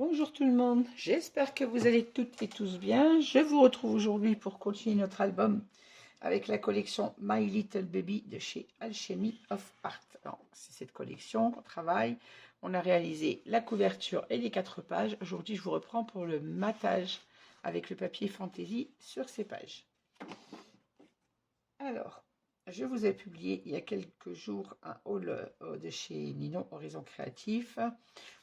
Bonjour tout le monde, j'espère que vous allez toutes et tous bien. Je vous retrouve aujourd'hui pour continuer notre album avec la collection My Little Baby de chez Alchemy of Art. C'est cette collection qu'on travaille. On a réalisé la couverture et les 4 pages. Aujourd'hui, je vous reprends pour le matage avec le papier Fantasy sur ces pages. Alors, je vous ai publié il y a quelques jours un haul de chez Ninon Horizon Créatif.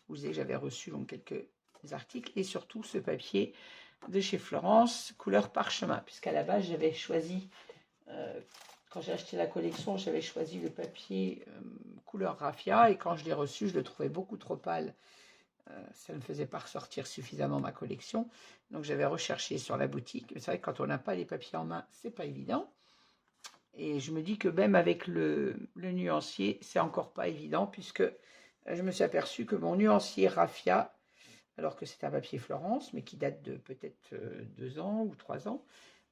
Vous savez que j'avais reçu donc quelques articles et surtout ce papier de chez Florence, couleur parchemin, puisqu'à la base j'avais choisi, quand j'ai acheté la collection, j'avais choisi le papier couleur raffia et quand je l'ai reçu, je le trouvais beaucoup trop pâle. Ça ne faisait pas ressortir suffisamment ma collection, donc j'avais recherché sur la boutique. C'est vrai que quand on n'a pas les papiers en main, c'est pas évident. Et je me dis que même avec le nuancier, c'est encore pas évident, puisque je me suis aperçue que mon nuancier raffia, alors que c'est un papier Florence, mais qui date de peut-être 2 ans ou 3 ans,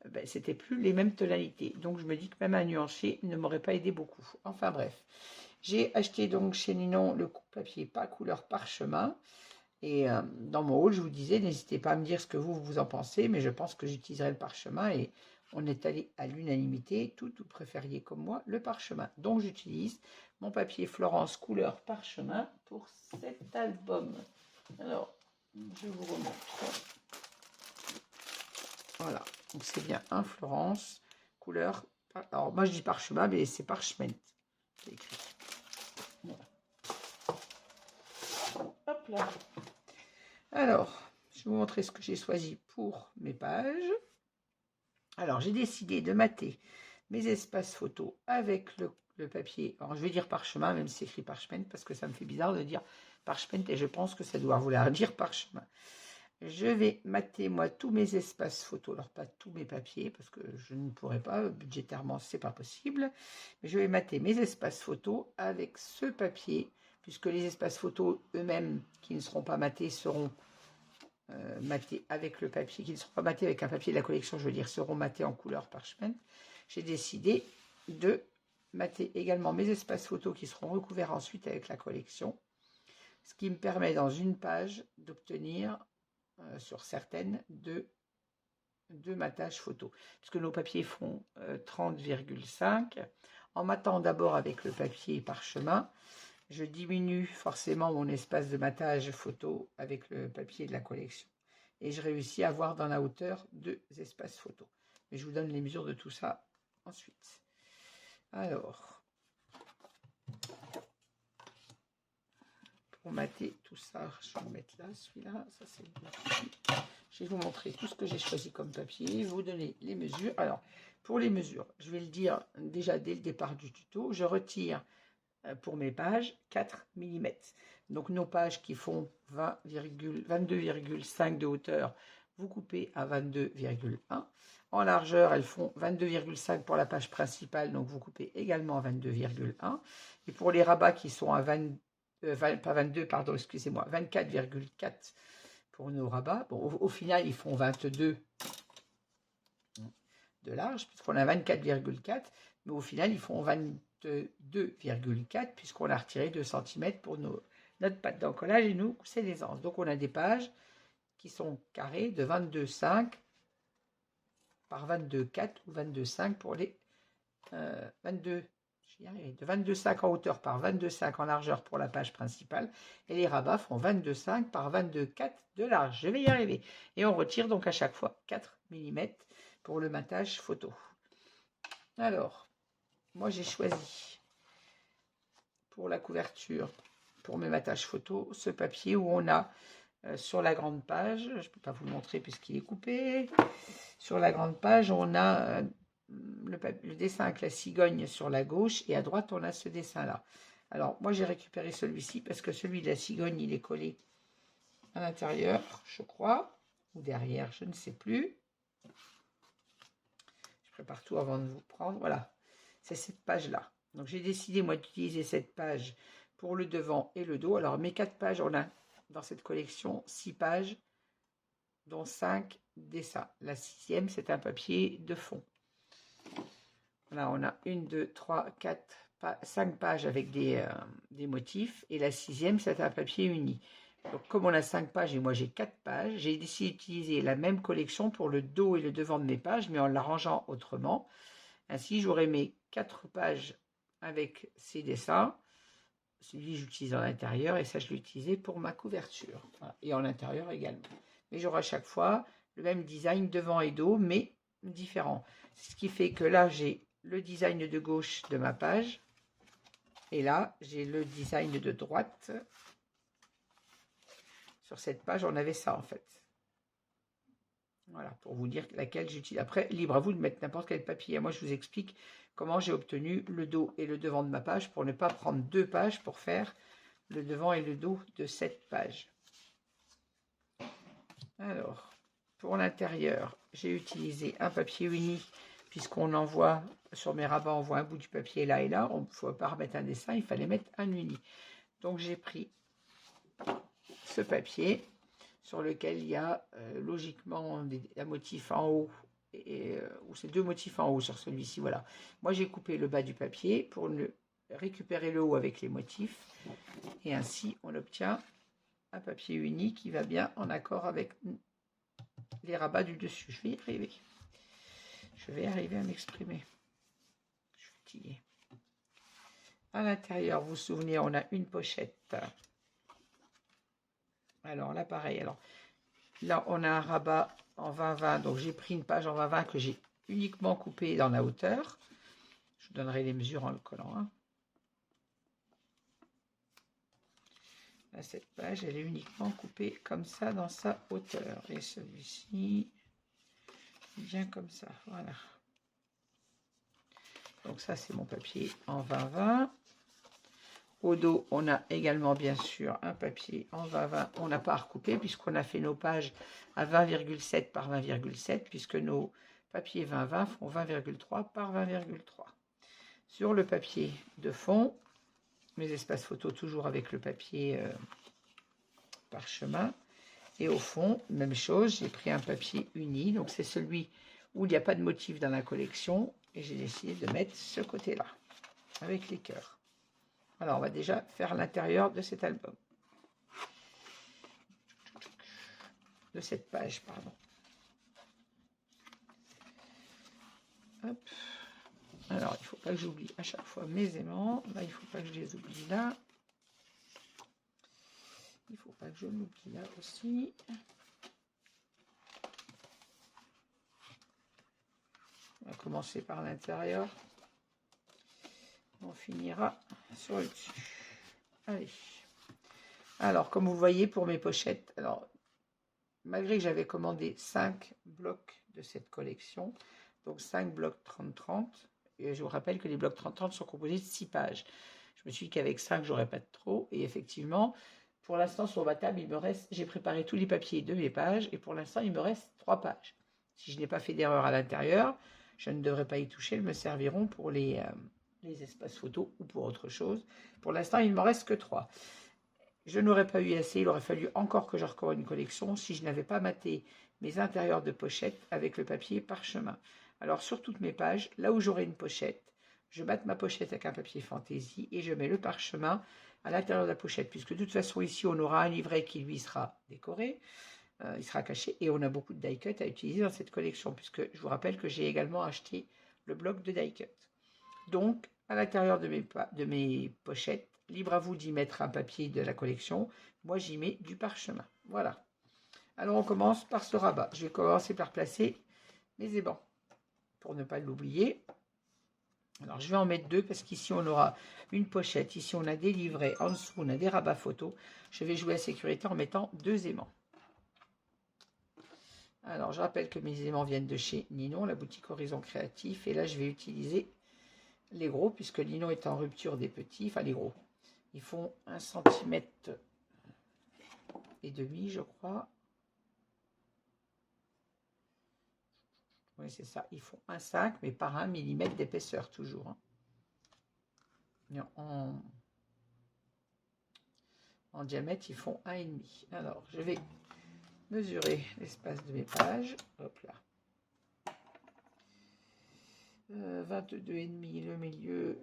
ben, c'était plus les mêmes tonalités. Donc je me dis que même un nuancier ne m'aurait pas aidé beaucoup. Enfin bref, j'ai acheté donc chez Ninon le papier pas couleur parchemin. Et dans mon haul, je vous disais, n'hésitez pas à me dire ce que vous en pensez, mais je pense que j'utiliserai le parchemin et on est allé à l'unanimité, vous préfériez comme moi le parchemin. Donc j'utilise mon papier Florence couleur parchemin pour cet album. Alors, je vous remontre. Voilà, donc c'est bien un Florence couleur. Alors moi je dis parchemin, mais c'est parchemin. C'est écrit. Voilà. Hop là. Alors, je vais vous montrer ce que j'ai choisi pour mes pages. Alors, j'ai décidé de mater mes espaces photos avec le papier. Alors, je vais dire parchemin, même si c'est écrit parchemin, parce que ça me fait bizarre de dire parchemin, et je pense que ça doit vouloir dire parchemin. Je vais mater, moi, tous mes espaces photos. Alors, pas tous mes papiers, parce que je ne pourrais pas, budgétairement, c'est pas possible. Mais je vais mater mes espaces photos avec ce papier, puisque les espaces photos eux-mêmes, qui ne seront pas matés, seront matés avec le papier, qui ne seront pas matés avec un papier de la collection, je veux dire, seront matés en couleur parchemin. J'ai décidé de mater également mes espaces photos qui seront recouverts ensuite avec la collection, ce qui me permet dans une page d'obtenir sur certaines deux matages photos, puisque nos papiers font 30,5. En matant d'abord avec le papier parchemin, je diminue forcément mon espace de matage photo avec le papier de la collection. Et je réussis à avoir dans la hauteur 2 espaces photo. Mais je vous donne les mesures de tout ça ensuite. Alors, pour mater tout ça, je vais en mettre là, celui-là, ça c'est le papier. Je vais vous montrer tout ce que j'ai choisi comme papier, vous donner les mesures. Alors, pour les mesures, je vais le dire déjà dès le départ du tuto, je retire pour mes pages 4 mm. Donc nos pages qui font 22,5 de hauteur, vous coupez à 22,1. En largeur, elles font 22,5 pour la page principale, donc vous coupez également à 22,1. Et pour les rabats qui sont à 24,4 pour nos rabats, bon, au final, ils font 22 de large, puisqu'on a 24,4, mais au final, ils font 22,4, puisqu'on a retiré 2 cm pour notre pâte d'encollage et nous, c'est l'aisance. Donc, on a des pages qui sont carrées de 22,5 par 22,4 ou 22,5 pour les 22. De 22,5 en hauteur par 22,5 en largeur pour la page principale. Et les rabats font 22,5 par 22,4 de large. Je vais y arriver. Et on retire donc à chaque fois 4 mm pour le matage photo. Alors, moi j'ai choisi pour la couverture, pour mes matages photo, ce papier où on a sur la grande page, je ne peux pas vous le montrer puisqu'il est coupé, sur la grande page on a le dessin avec la cigogne sur la gauche et à droite on a ce dessin là. Alors moi j'ai récupéré celui-ci parce que celui de la cigogne il est collé à l'intérieur, je crois, ou derrière, je ne sais plus. Je prépare tout avant de vous prendre, voilà, c'est cette page là. Donc j'ai décidé moi d'utiliser cette page pour le devant et le dos. Alors mes 4 pages, on a dans cette collection 6 pages dont 5 dessins. La 6e c'est un papier de fond. Là, on a 1, 2, 3, 4, 5 pages avec des motifs. Et la 6e, c'est un papier uni. Donc, comme on a 5 pages et moi j'ai 4 pages, j'ai décidé d'utiliser la même collection pour le dos et le devant de mes pages, mais en l'arrangeant autrement. Ainsi, j'aurai mes 4 pages avec ces dessins. Celui que j'utilise en l'intérieur et ça, je l'ai utilisé pour ma couverture. Voilà. Et en l'intérieur également. Mais j'aurai à chaque fois le même design devant et dos, mais différent. Ce qui fait que là, j'ai le design de gauche de ma page. Et là, j'ai le design de droite. Sur cette page, on avait ça en fait. Voilà, pour vous dire laquelle j'utilise. Après, libre à vous de mettre n'importe quel papier. Moi, je vous explique comment j'ai obtenu le dos et le devant de ma page pour ne pas prendre 2 pages pour faire le devant et le dos de cette page. Alors, pour l'intérieur, j'ai utilisé un papier uni, puisqu'on envoie, sur mes rabats, on voit un bout du papier là et là. On ne faut pas remettre un dessin, il fallait mettre un uni. Donc, j'ai pris ce papier sur lequel il y a logiquement un motif en haut, ou c'est 2 motifs en haut sur celui-ci, voilà. Moi, j'ai coupé le bas du papier pour récupérer le haut avec les motifs. Et ainsi, on obtient un papier uni qui va bien en accord avec les rabats du dessus. Je vais y arriver. Je vais arriver à m'exprimer. Je suis fatiguée. À l'intérieur, vous vous souvenez, on a une pochette. Alors là, pareil. Alors là, on a un rabat en 20-20. Donc, j'ai pris une page en 20-20 que j'ai uniquement coupée dans la hauteur. Je vous donnerai les mesures en le collant. Hein. Là, cette page, elle est uniquement coupée comme ça dans sa hauteur. Et celui-ci, bien comme ça. Voilà. Donc ça, c'est mon papier en 20-20. Au dos, on a également, bien sûr, un papier en 20-20. On n'a pas à recouper puisqu'on a fait nos pages à 20,7 par 20,7 puisque nos papiers 20-20 font 20,3 par 20,3. Sur le papier de fond, mes espaces photos toujours avec le papier parchemin. Et au fond, même chose, j'ai pris un papier uni. Donc c'est celui où il n'y a pas de motif dans la collection. Et j'ai décidé de mettre ce côté-là, avec les cœurs. Alors, on va déjà faire l'intérieur de cet album. De cette page, pardon. Hop. Alors, il ne faut pas que j'oublie à chaque fois mes aimants. Là, il ne faut pas que je les oublie là. Il ne faut pas que je l'oublie là aussi. On va commencer par l'intérieur. On finira sur le dessus. Allez. Alors, comme vous voyez, pour mes pochettes, alors, malgré que j'avais commandé 5 blocs de cette collection, donc 5 blocs 30-30, et je vous rappelle que les blocs 30-30 sont composés de 6 pages. Je me suis dit qu'avec 5, j'aurais pas de trop, et effectivement, pour l'instant, sur ma table, il me reste, j'ai préparé tous les papiers de mes pages, et pour l'instant, il me reste 3 pages. Si je n'ai pas fait d'erreur à l'intérieur, je ne devrais pas y toucher, elles me serviront pour les espaces photos ou pour autre chose. Pour l'instant, il ne m'en reste que 3. Je n'aurais pas eu assez, il aurait fallu encore que je recommande une collection si je n'avais pas maté mes intérieurs de pochette avec le papier parchemin. Alors sur toutes mes pages, là où j'aurai une pochette, je mate ma pochette avec un papier fantaisie et je mets le parchemin à l'intérieur de la pochette, puisque de toute façon ici on aura un livret qui lui sera décoré, il sera caché et on a beaucoup de die cut à utiliser dans cette collection, puisque je vous rappelle que j'ai également acheté le bloc de die cut. Donc à l'intérieur de mes pochettes, libre à vous d'y mettre un papier de la collection. Moi, j'y mets du parchemin. Voilà. Alors, on commence par ce rabat. Je vais commencer par placer mes ébans pour ne pas l'oublier. Alors, je vais en mettre 2 parce qu'ici, on aura une pochette. Ici, on a des livrets. En dessous, on a des rabats photos. Je vais jouer à sécurité en mettant 2 aimants. Alors, je rappelle que mes aimants viennent de chez Ninon, la boutique Horizon Créatif. Et là, je vais utiliser les gros puisque Ninon est en rupture des petits. Enfin, les gros. Ils font 1,5 cm, je crois. Oui, c'est ça. Ils font 1,5 mais par 1 mm d'épaisseur, toujours. Hein. En diamètre, ils font 1,5. Alors, je vais mesurer l'espace de mes pages. Hop là. 22,5 le milieu,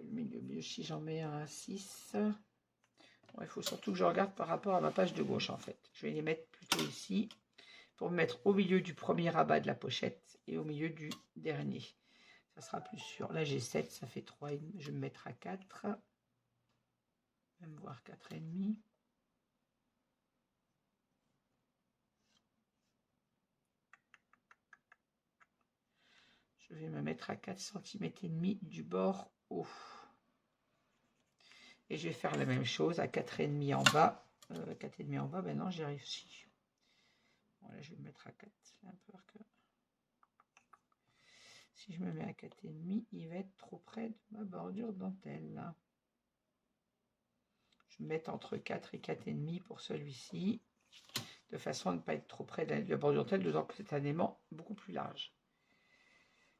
si j'en mets un à 6. Il faut surtout que je regarde par rapport à ma page de gauche en fait. Je vais les mettre plutôt ici pour me mettre au milieu du premier rabat de la pochette et au milieu du dernier. Ça sera plus sûr. Là j'ai 7, ça fait 3, je vais me mettre à 4. Même voir 4,5. Je vais me mettre à 4 cm et demi du bord haut. Et je vais faire la même chose à 4,5 en bas. 4,5 en bas, ben non, j'ai réussi. Voilà, je vais me mettre à 4. J'ai un peur que... Si je me mets à 4,5, il va être trop près de ma bordure dentelle. Je vais me mettre entre 4 et 4,5 pour celui-ci. De façon à ne pas être trop près de la bordure dentelle, d'autant que c'est un aimant beaucoup plus large.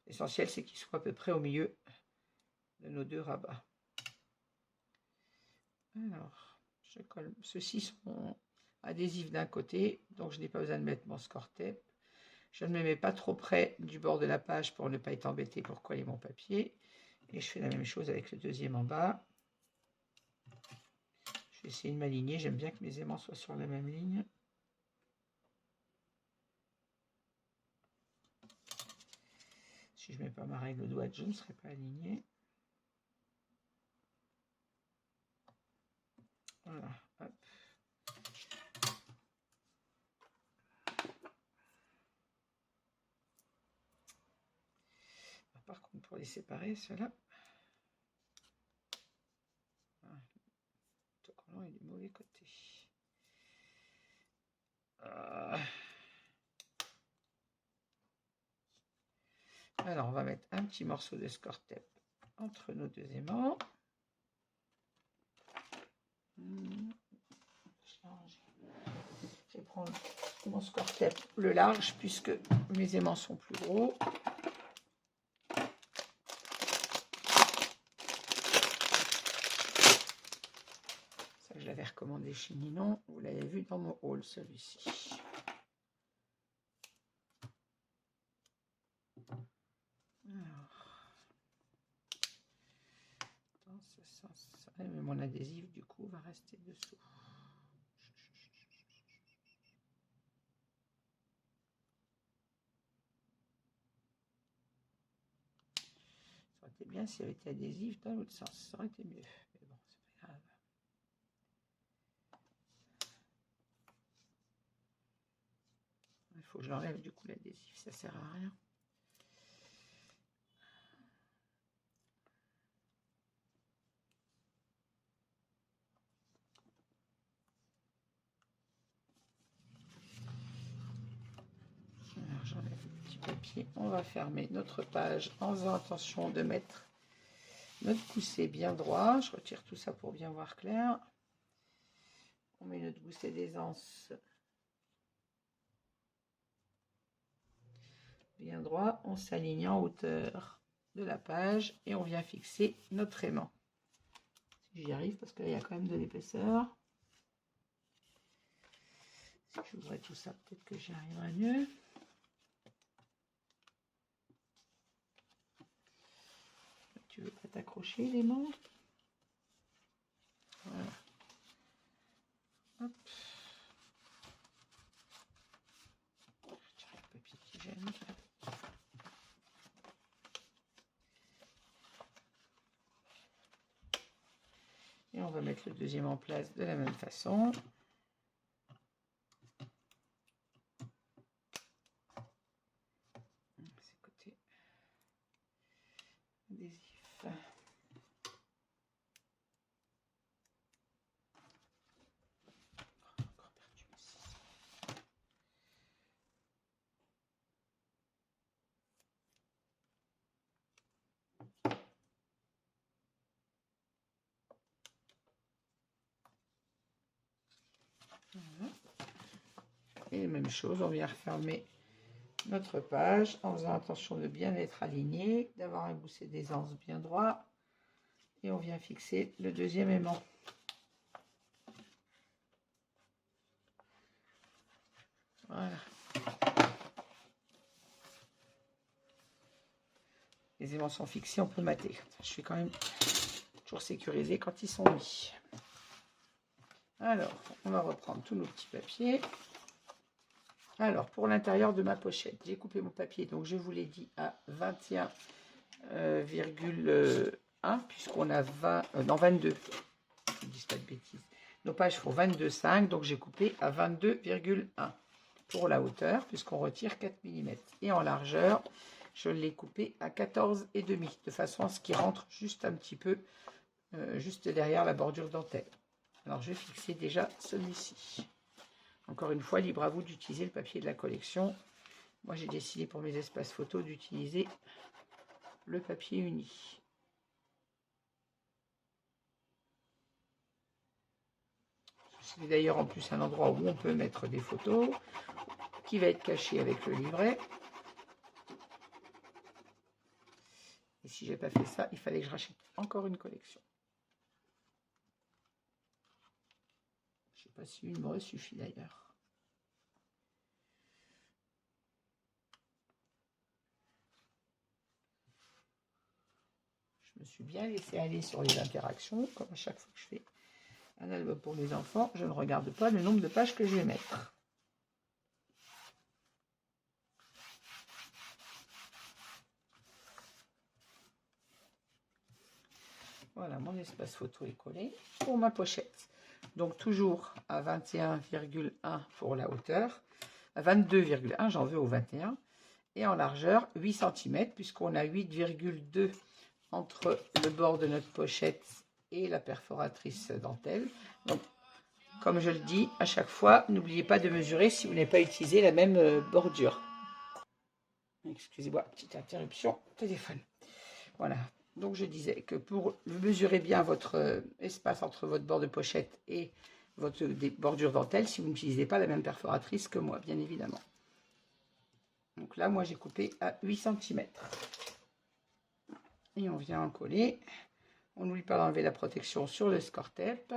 L'essentiel, c'est qu'il soit à peu près au milieu de nos deux rabats. Alors, je colle. Ceux-ci sont adhésifs d'un côté, donc je n'ai pas besoin de mettre mon score tape. Je ne me mets pas trop près du bord de la page pour ne pas être embêté pour coller mon papier. Et je fais la même chose avec le deuxième en bas. Je vais essayer de m'aligner. J'aime bien que mes aimants soient sur la même ligne. Si je ne mets pas ma règle au doigt, je ne serai pas aligné. Voilà, hop. Par contre, pour les séparer, ceux-là, l'autocollant est du mauvais côté. Alors, on va mettre un petit morceau de score tape entre nos deux aimants. Je vais prendre mon score tape le large puisque mes aimants sont plus gros. Ça, je l'avais recommandé chez Ninon. Vous l'avez vu dans mon haul, celui-ci. Dans ce sens, mais mon adhésif du coup va rester dessous. Ça aurait été bien s'il avait été adhésif dans l'autre sens, ça aurait été mieux. Mais bon, c'est pas grave. Il faut que j'enlève du coup l'adhésif, ça sert à rien. Alors j'enlève le petit papier. On va fermer notre page en faisant attention de mettre notre gousset bien droit. Je retire tout ça pour bien voir clair. On met notre gousset d'aisance bien droit. On s'aligne en hauteur de la page et on vient fixer notre aimant. Si j'y arrive, parce que là, il y a quand même de l'épaisseur. Si j'ouvrais tout ça, peut-être que j'y arriverai mieux. Tu veux pas t'accrocher l'aimant? Voilà. Hop. Je dirais le papier qui gêne. Et on va mettre le deuxième en place de la même façon. C'est côté adhésif. Encore perdu aussi. Voilà. Et la même chose, on vient refermer notre page en faisant attention de bien être aligné, d'avoir un gousset d'aisance bien droit. Et on vient fixer le deuxième aimant. Voilà. Les aimants sont fixés, on peut mater. Je suis quand même toujours sécurisé quand ils sont mis. Alors, on va reprendre tous nos petits papiers. Alors, pour l'intérieur de ma pochette, j'ai coupé mon papier, donc je vous l'ai dit, à 21,1, puisqu'on a 20, non 22, je ne dis pas de bêtises. Nos pages font 22,5, donc j'ai coupé à 22,1 pour la hauteur, puisqu'on retire 4 mm. Et en largeur, je l'ai coupé à 14,5, de façon à ce qu'il rentre juste un petit peu, juste derrière la bordure dentelle. Alors, je vais fixer déjà celui-ci. Encore une fois, libre à vous d'utiliser le papier de la collection. Moi, j'ai décidé pour mes espaces photos d'utiliser le papier uni. C'est d'ailleurs en plus un endroit où on peut mettre des photos, qui va être caché avec le livret. Et si j'ai pas fait ça, il fallait que je rachète encore une collection. Je sais pas si une m'aurait suffi d'ailleurs. Je me suis bien laissé aller sur les interactions, comme à chaque fois que je fais un album pour les enfants, je ne regarde pas le nombre de pages que je vais mettre. Voilà, mon espace photo est collé pour ma pochette. Donc toujours à 21,1 pour la hauteur, à 22,1, j'en veux au 21, et en largeur 8 cm, puisqu'on a 8,2 entre le bord de notre pochette et la perforatrice dentelle. Donc, comme je le dis à chaque fois, n'oubliez pas de mesurer si vous n'avez pas utilisé la même bordure. Excusez-moi, petite interruption, téléphone. Voilà, donc je disais que pour mesurer bien votre espace entre votre bord de pochette et votre bordure dentelle, si vous n'utilisez pas la même perforatrice que moi, bien évidemment. Donc là, moi, j'ai coupé à 8 cm. Et on vient en coller. On n'oublie pas d'enlever la protection sur le score-tape.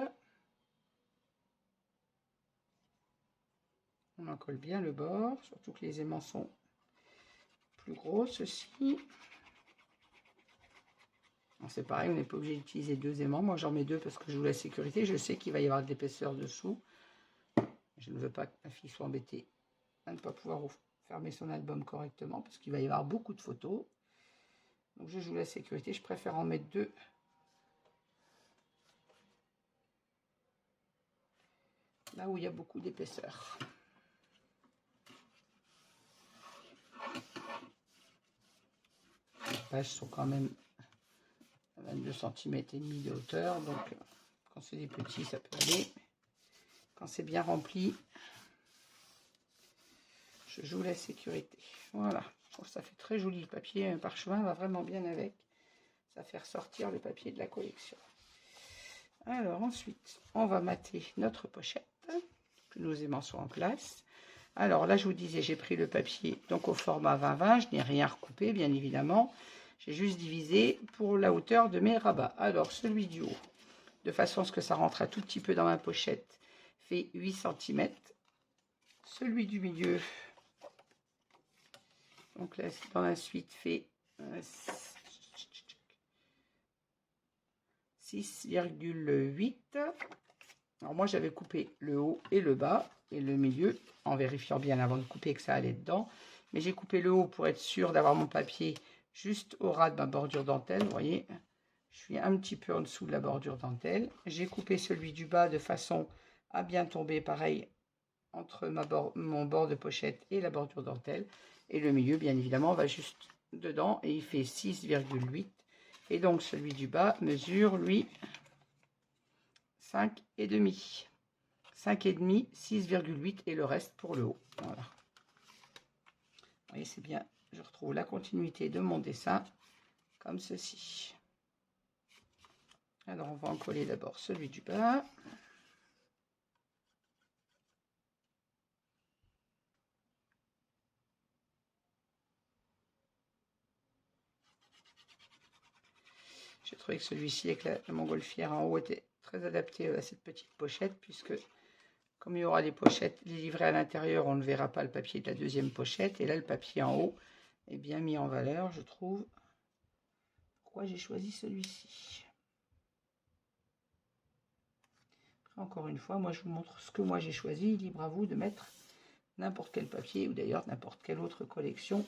On en colle bien le bord, surtout que les aimants sont plus gros, ceci. C'est pareil, on n'est pas obligé d'utiliser 2 aimants. Moi, j'en mets 2 parce que je joue la sécurité. Je sais qu'il va y avoir de l'épaisseur dessous. Je ne veux pas que ma fille soit embêtée à ne pas pouvoir fermer son album correctement parce qu'il va y avoir beaucoup de photos. Donc, je joue la sécurité. Je préfère en mettre 2. Là où il y a beaucoup d'épaisseur. Les pages sont quand même à 22 cm et demi de hauteur. Donc, quand c'est des petits, ça peut aller. Quand c'est bien rempli, je joue la sécurité. Voilà, je trouve que ça fait très joli. Le papier parchemin va vraiment bien avec. Ça fait ressortir le papier de la collection. Alors ensuite, on va mater notre pochette. Que nos aimants soient en place. Alors là, je vous disais, j'ai pris le papier donc au format 20-20. Je n'ai rien recoupé, bien évidemment. J'ai juste divisé pour la hauteur de mes rabats. Alors, celui du haut, de façon à ce que ça rentre un tout petit peu dans ma pochette, fait 8 cm. Celui du milieu, donc là, dans la suite, fait 6,8. Alors moi, j'avais coupé le haut et le bas et le milieu, en vérifiant bien avant de couper que ça allait dedans. Mais j'ai coupé le haut pour être sûr d'avoir mon papier juste au ras de ma bordure dentelle. Vous voyez, je suis un petit peu en dessous de la bordure dentelle. J'ai coupé celui du bas de façon à bien tomber, pareil, entre mon bord de pochette et la bordure dentelle. Et le milieu, bien évidemment, va juste dedans et il fait 6,8. Et donc, celui du bas mesure, lui, 5,5. 5,5, 6,8 et le reste pour le haut. Voilà. Vous voyez, c'est bien. Je retrouve la continuité de mon dessin comme ceci. Alors, on va en coller d'abord celui du bas. J'ai trouvé que celui-ci avec la montgolfière en haut était très adapté à cette petite pochette, puisque comme il y aura les pochettes, les livrets à l'intérieur, on ne verra pas le papier de la deuxième pochette. Et là, le papier en haut est bien mis en valeur, je trouve. Pourquoi j'ai choisi celui-ci? Encore une fois, moi je vous montre ce que moi j'ai choisi. Libre à vous de mettre n'importe quel papier ou d'ailleurs n'importe quelle autre collection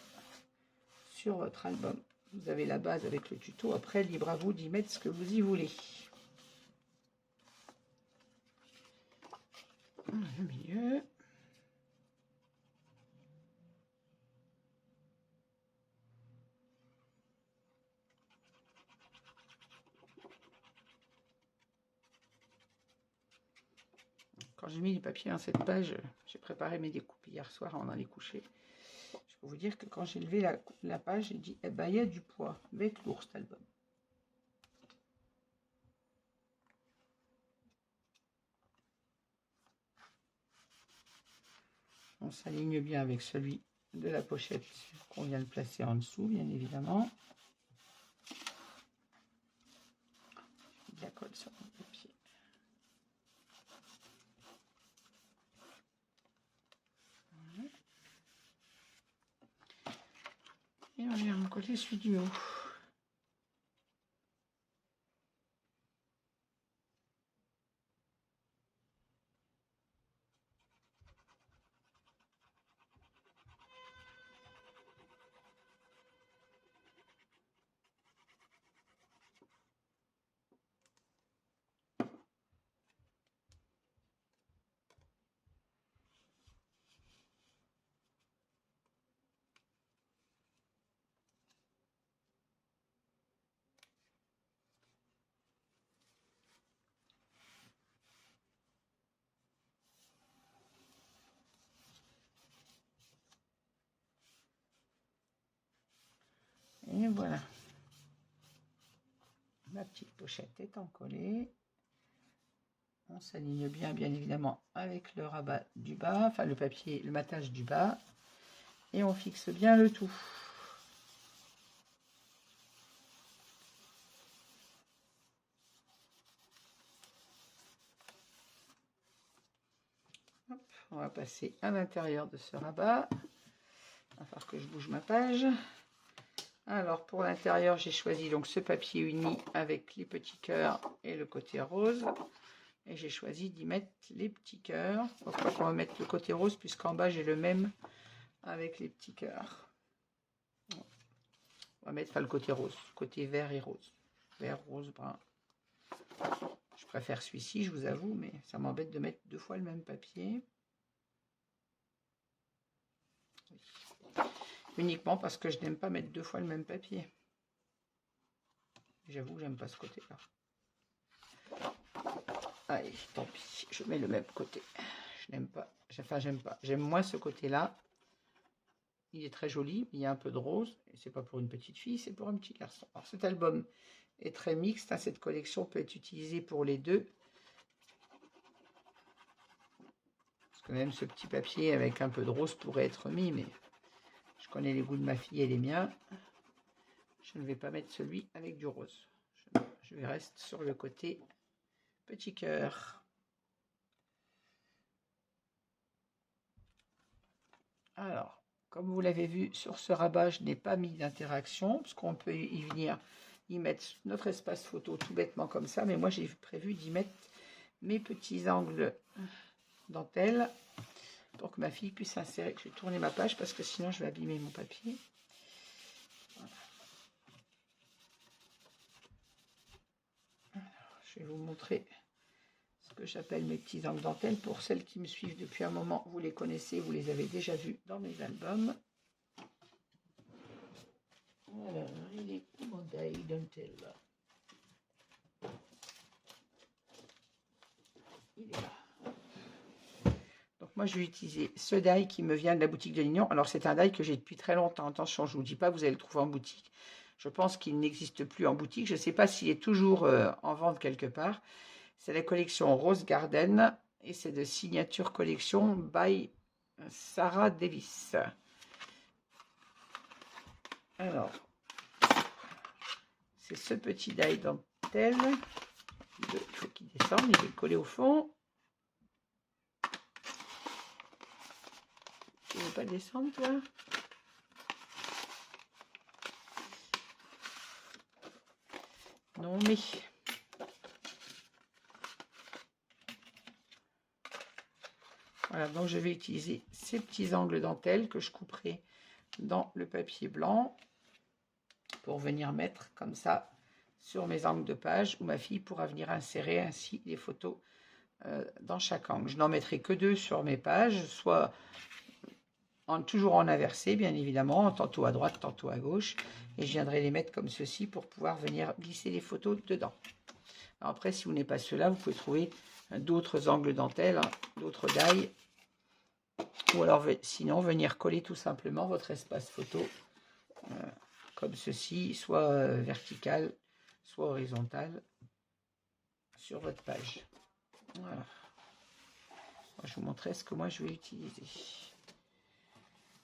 sur votre album. Vous avez la base avec le tuto. Après, libre à vous d'y mettre ce que vous y voulez. Le milieu. Quand j'ai mis les papiers dans cette page, j'ai préparé mes découpes hier soir avant d'aller coucher. Je peux vous dire que quand j'ai levé la page, j'ai dit, eh ben, il y a du poids. Il va être lourd cet album. On s'aligne bien avec celui de la pochette qu'on vient de placer en dessous, bien évidemment. De la colle sur mon papier. Voilà. Et on vient coller celui du haut. Et voilà. Ma petite pochette est encollée. On s'aligne bien, bien évidemment, avec le rabat du bas, enfin le papier, le matage du bas. Et on fixe bien le tout. Hop, on va passer à l'intérieur de ce rabat. Il va falloir que je bouge ma page. Alors pour l'intérieur, j'ai choisi donc ce papier uni avec les petits cœurs et le côté rose. Et j'ai choisi d'y mettre les petits cœurs. Pourquoi on va mettre le côté rose puisqu'en bas j'ai le même avec les petits cœurs. On va mettre pas le côté rose, côté vert et rose. Vert, rose, brun. Je préfère celui-ci, je vous avoue, mais ça m'embête de mettre 2 fois le même papier. Uniquement parce que je n'aime pas mettre 2 fois le même papier. J'avoue que j'aime pas ce côté-là. Allez, tant pis, je mets le même côté. Je n'aime pas, enfin j'aime pas. J'aime moins ce côté-là. Il est très joli, il y a un peu de rose. Et c'est pas pour une petite fille, c'est pour un petit garçon. Alors cet album est très mixte. Hein, cette collection peut être utilisée pour les deux. Parce que même ce petit papier avec un peu de rose pourrait être mis, mais je connais les goûts de ma fille et les miens. Je ne vais pas mettre celui avec du rose. Je reste sur le côté petit cœur. Alors, comme vous l'avez vu, sur ce rabat, je n'ai pas mis d'interaction, parce qu'on peut y venir, y mettre notre espace photo tout bêtement comme ça, mais moi j'ai prévu d'y mettre mes petits angles dentelle pour que ma fille puisse insérer. Je vais tourner ma page parce que sinon je vais abîmer mon papier. Voilà. Alors, je vais vous montrer ce que j'appelle mes petits angles dentelle. Pour celles qui me suivent depuis un moment, vous les connaissez, vous les avez déjà vus dans mes albums. Alors, il est où mon die dentelle? Il est là. Donc moi je vais utiliser ce die qui me vient de la boutique de Lignon. Alors c'est un die que j'ai depuis très longtemps. Attention, je ne vous dis pas que vous allez le trouver en boutique. Je pense qu'il n'existe plus en boutique. Je ne sais pas s'il est toujours en vente quelque part. C'est la collection Rose Garden et c'est de Signature Collection by Sarah Davis. Alors, c'est ce petit die dentelle. Il faut qu'il descende, il est collé au fond. Tu ne veux pas descendre, toi? Non, mais... Voilà, donc je vais utiliser ces petits angles dentelle que je couperai dans le papier blanc pour venir mettre comme ça sur mes angles de page où ma fille pourra venir insérer ainsi les photos dans chaque angle. Je n'en mettrai que 2 sur mes pages, soit toujours en inversé bien évidemment, tantôt à droite, tantôt à gauche, et je viendrai les mettre comme ceci pour pouvoir venir glisser les photos dedans. Alors après, si vous n'êtes pas cela, vous pouvez trouver d'autres angles dentelle, d'autres dailles, ou alors sinon venir coller tout simplement votre espace photo comme ceci, soit vertical, soit horizontal sur votre page. Voilà. Je vous montrerai ce que moi je vais utiliser.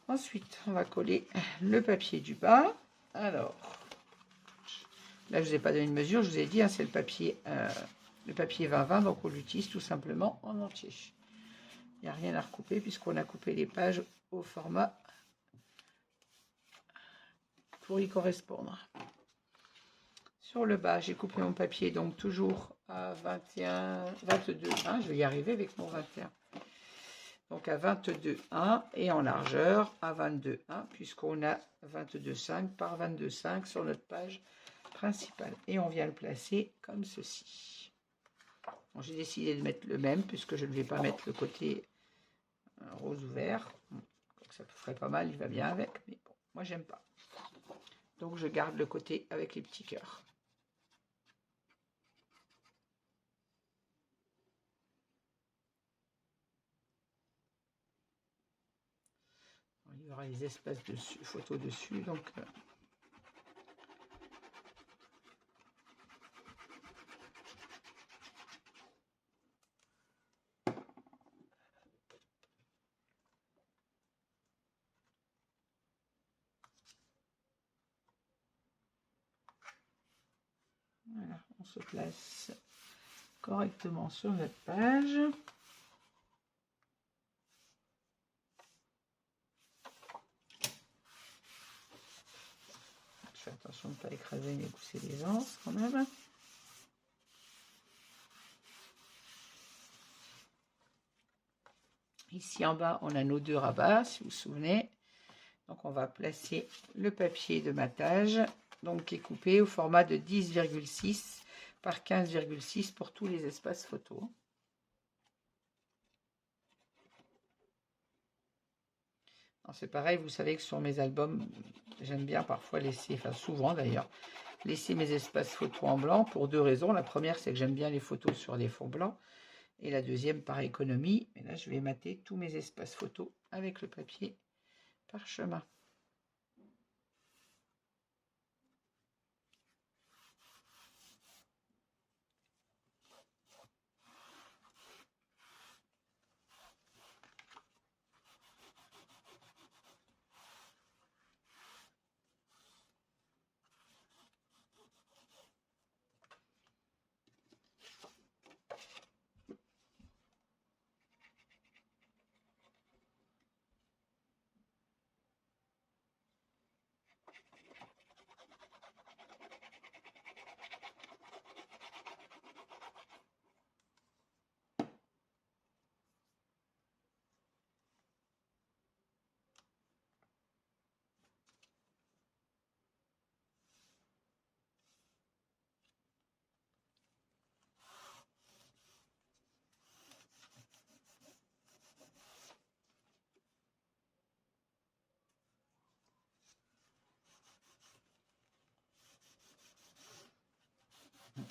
Ensuite, on va coller le papier du bas. Alors, là, je ne vous ai pas donné une mesure, je vous ai dit, hein, c'est le papier 20-20, donc on l'utilise tout simplement en entier. Il n'y a rien à recouper puisqu'on a coupé les pages au format pour y correspondre. Sur le bas, j'ai coupé mon papier donc toujours à 22,1. Je vais y arriver avec mon 21. Donc à 22,1 et en largeur à 22,1 puisqu'on a 22,5 par 22,5 sur notre page principale. Et on vient le placer comme ceci. Bon, j'ai décidé de mettre le même puisque je ne vais pas mettre le côté rose ou vert. Ça ferait pas mal, il va bien avec, mais bon, moi j'aime pas. Donc je garde le côté avec les petits cœurs. Il y aura les espaces dessus, photos dessus, donc voilà, on se place correctement sur notre page. Je fais attention de ne pas écraser mes gousses des anses quand même. Ici en bas, on a nos 2 rabats, si vous vous souvenez. Donc on va placer le papier de matage, donc qui est coupé au format de 10,6 par 15,6 pour tous les espaces photos. C'est pareil, vous savez que sur mes albums, j'aime bien parfois laisser, enfin souvent d'ailleurs, laisser mes espaces photos en blanc pour 2 raisons. La première, c'est que j'aime bien les photos sur des fonds blancs. Et la deuxième, par économie. Mais là, je vais mater tous mes espaces photos avec le papier parchemin.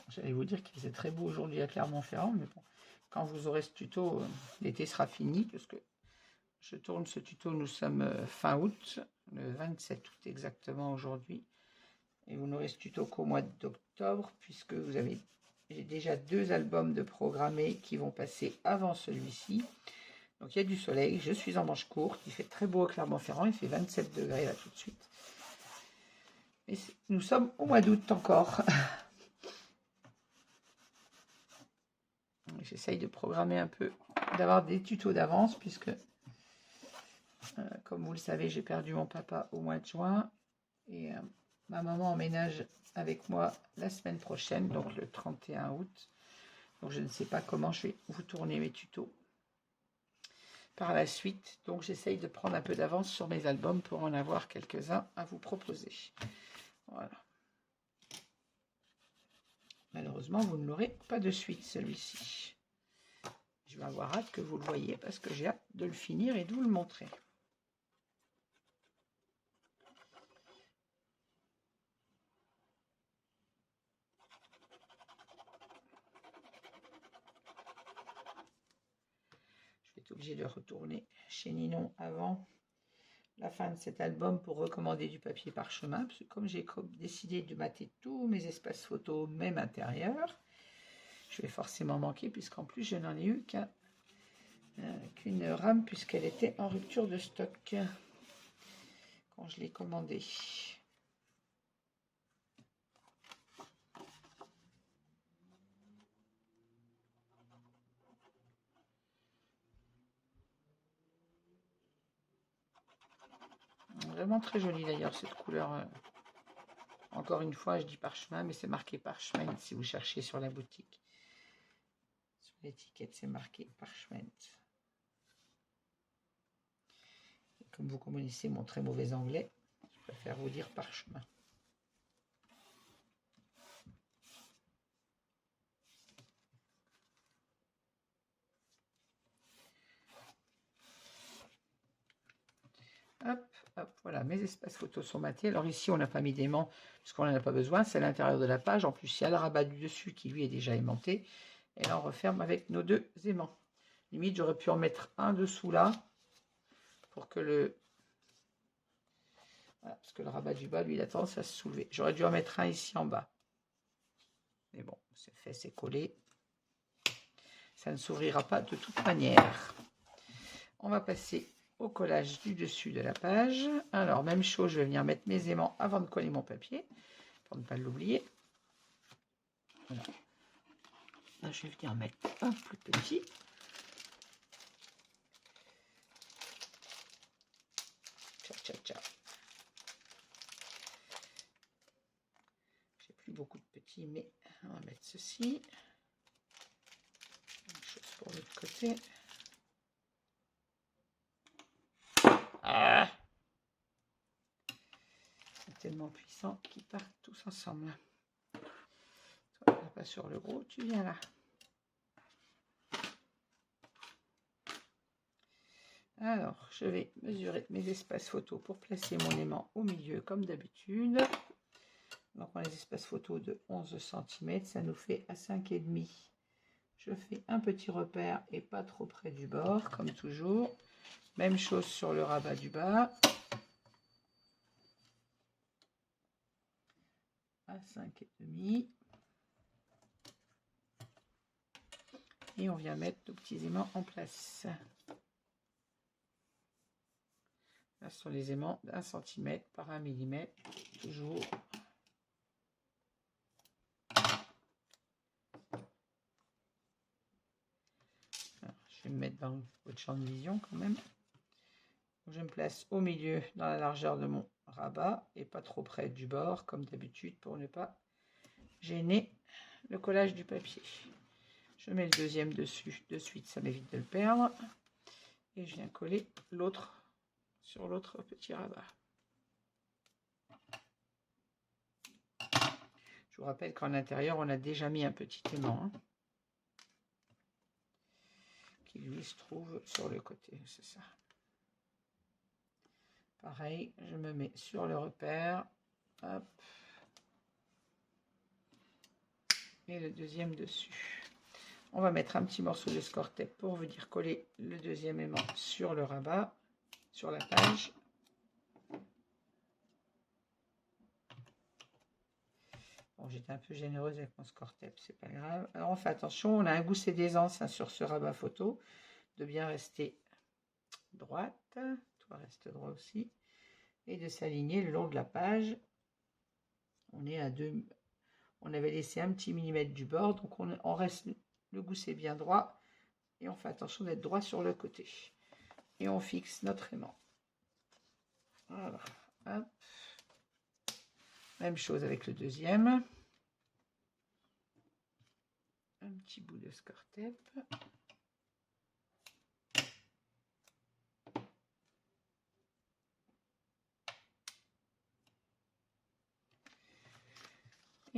J'allais vous dire qu'il faisait très beau aujourd'hui à Clermont-Ferrand, mais bon, quand vous aurez ce tuto, l'été sera fini, parce que je tourne ce tuto, nous sommes fin août, le 27 août exactement aujourd'hui, et vous n'aurez ce tuto qu'au mois d'octobre, puisque j'ai déjà 2 albums de programmés qui vont passer avant celui-ci. Donc il y a du soleil, je suis en manche courte, il fait très beau à Clermont-Ferrand, il fait 27 degrés là tout de suite. Et nous sommes au mois d'août encore. J'essaye de programmer un peu, d'avoir des tutos d'avance, puisque, comme vous le savez, j'ai perdu mon papa au mois de juin. Et ma maman emménage avec moi la semaine prochaine, donc le 31 août. Donc je ne sais pas comment je vais vous tourner mes tutos. par la suite. Donc j'essaye de prendre un peu d'avance sur mes albums pour en avoir quelques-uns à vous proposer. Voilà. Malheureusement, vous ne l'aurez pas de suite, celui-ci. Je vais avoir hâte que vous le voyez parce que j'ai hâte de le finir et de vous le montrer. Je vais être obligée de retourner chez Ninon avant la fin de cet album pour recommander du papier parchemin. Parce que comme j'ai décidé de mater tous mes espaces photos, même intérieurs, je vais forcément manquer puisqu'en plus je n'en ai eu qu'une rame puisqu'elle était en rupture de stock quand je l'ai commandée. Vraiment très jolie d'ailleurs cette couleur. Encore une fois, je dis parchemin, mais c'est marqué parchemin si vous cherchez sur la boutique. Sur l'étiquette, c'est marqué parchemin. Comme vous connaissez mon très mauvais anglais, je préfère vous dire parchemin. Hop, hop, voilà, mes espaces photos sont matés. Alors ici, on n'a pas mis d'aimant, puisqu'on n'en a pas besoin. C'est à l'intérieur de la page. En plus, il y a le rabat du dessus qui, lui, est déjà aimanté. Et là, on referme avec nos deux aimants. Limite, j'aurais pu en mettre un dessous là, pour que le... Voilà, parce que le rabat du bas, lui, il a tendance à se soulever. J'aurais dû en mettre un ici en bas. Mais bon, c'est fait, c'est collé. Ça ne s'ouvrira pas de toute manière. On va passer au collage du dessus de la page. Alors, même chose, je vais venir mettre mes aimants avant de coller mon papier, pour ne pas l'oublier. Voilà. Là, je vais venir mettre un plus petit. Ciao, ciao, ciao. J'ai plus beaucoup de petits, mais on va mettre ceci. Même chose pour l'autre côté. Ah, c'est tellement puissant qu'ils partent tous ensemble. Toi, pas sur le gros, tu viens là. Alors, je vais mesurer mes espaces photos pour placer mon aimant au milieu comme d'habitude. Donc, on a les espaces photos de 11 cm, ça nous fait à 5,5. Je fais un petit repère et pas trop près du bord, comme toujours. Même chose sur le rabat du bas. À 5,5. Et on vient mettre nos petits aimants en place. Là, ce sont les aimants d'1 cm par 1 mm, toujours. Alors, je vais me mettre dans votre champ de vision quand même. Je me place au milieu dans la largeur de mon rabat et pas trop près du bord comme d'habitude pour ne pas gêner le collage du papier. Je mets le deuxième dessus de suite, ça m'évite de le perdre. Et je viens coller l'autre sur l'autre petit rabat. Je vous rappelle qu'en intérieur, on a déjà mis un petit aimant hein, qui lui se trouve sur le côté, c'est ça. Pareil, je me mets sur le repère. Hop. Et le deuxième dessus. On va mettre un petit morceau de score tape pour venir coller le deuxième aimant sur le rabat, sur la page. Bon, j'étais un peu généreuse avec mon score tape, c'est pas grave. Alors on fait attention, on a un gousset d'aisance hein, sur ce rabat photo, de bien rester droite, toi reste droit aussi, et de s'aligner le long de la page. On est à 2, on avait laissé un petit millimètre du bord, donc on reste le gousset bien droit, et on fait attention d'être droit sur le côté. Et on fixe notre aimant. Voilà, hop. Même chose avec le deuxième. Un petit bout de score tape.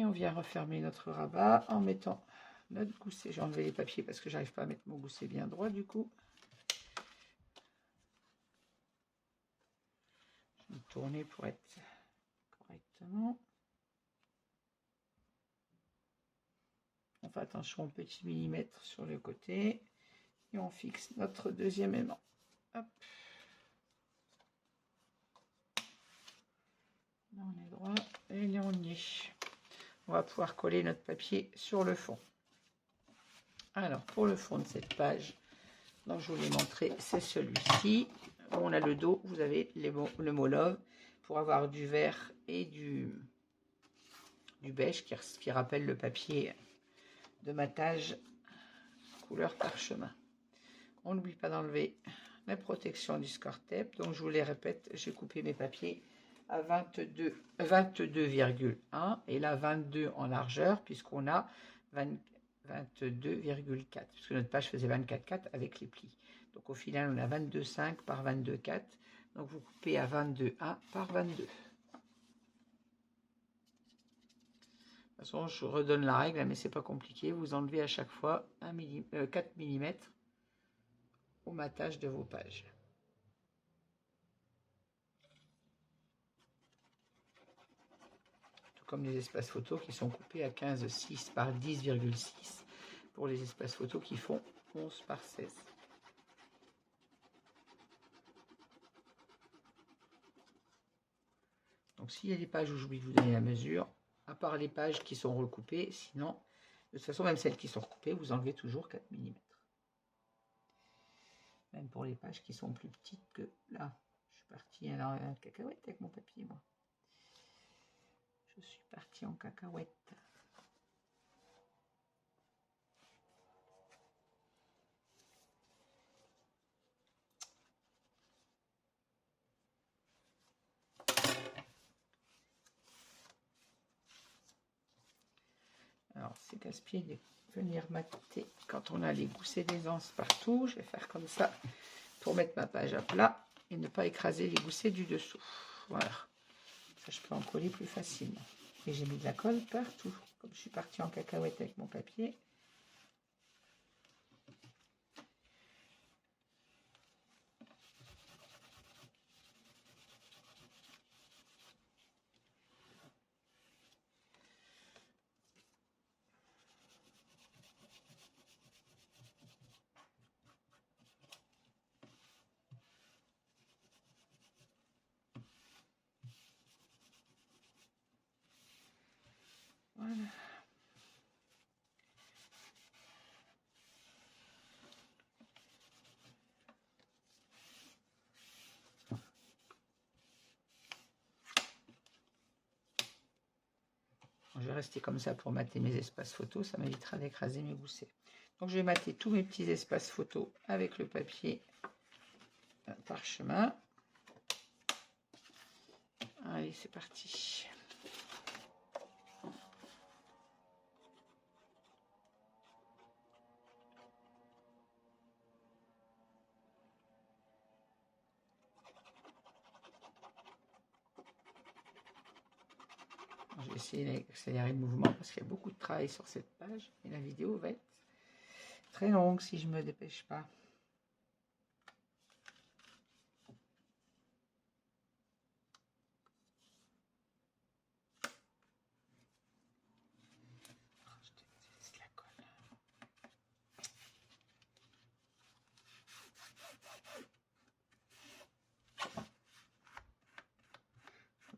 on vient refermer notre rabat en mettant notre gousset. J'ai enlevé les papiers parce que j'arrive pas à mettre mon gousset bien droit du coup. Je vais tourner pour être correctement. On fait attention aux petits millimètres sur le côté et on fixe notre deuxième aimant. Hop. Là on est droit et là on y est. On va pouvoir coller notre papier sur le fond. Alors pour le fond de cette page dont je vous l'ai montré, c'est celui-ci. On a le dos, vous avez le mot love pour avoir du vert et du beige qui rappelle le papier de matage couleur parchemin. On n'oublie pas d'enlever la protection du score tape. Donc je vous les répète, j'ai coupé mes papiers à 22,1 et là 22 en largeur puisqu'on a 22,4 puisque notre page faisait 24,4 avec les plis. Donc au final on a 22,5 par 22,4. Donc vous coupez à 22,1 par 22. De toute façon, je redonne la règle, mais c'est pas compliqué. Vous enlevez à chaque fois 4 mm au matage de vos pages. Tout comme les espaces photos qui sont coupés à 15,6 par 10,6 pour les espaces photos qui font 11 par 16. Donc s'il y a des pages où j'oublie de vous donner la mesure, à part les pages qui sont recoupées, sinon, de toute façon, même celles qui sont recoupées, vous enlevez toujours 4 mm. Même pour les pages qui sont plus petites que là. Je suis partie alors en cacahuète avec mon papier, moi. Je suis partie en cacahuète. Alors, c'est casse-pied de venir mater quand on a les goussets d'aisance partout. Je vais faire comme ça pour mettre ma page à plat et ne pas écraser les goussets du dessous. Voilà. Ça, je peux en coller plus facilement. Et j'ai mis de la colle partout. Comme je suis partie en cacahuète avec mon papier. Voilà. Je vais rester comme ça pour mater mes espaces photos, ça m'évitera d'écraser mes goussets. Donc je vais mater tous mes petits espaces photos avec le papier parchemin. Allez, c'est parti. Je vais essayer d'accélérer le mouvement parce qu'il y a beaucoup de travail sur cette page et la vidéo va être très longue si je ne me dépêche pas. Je déteste la colle.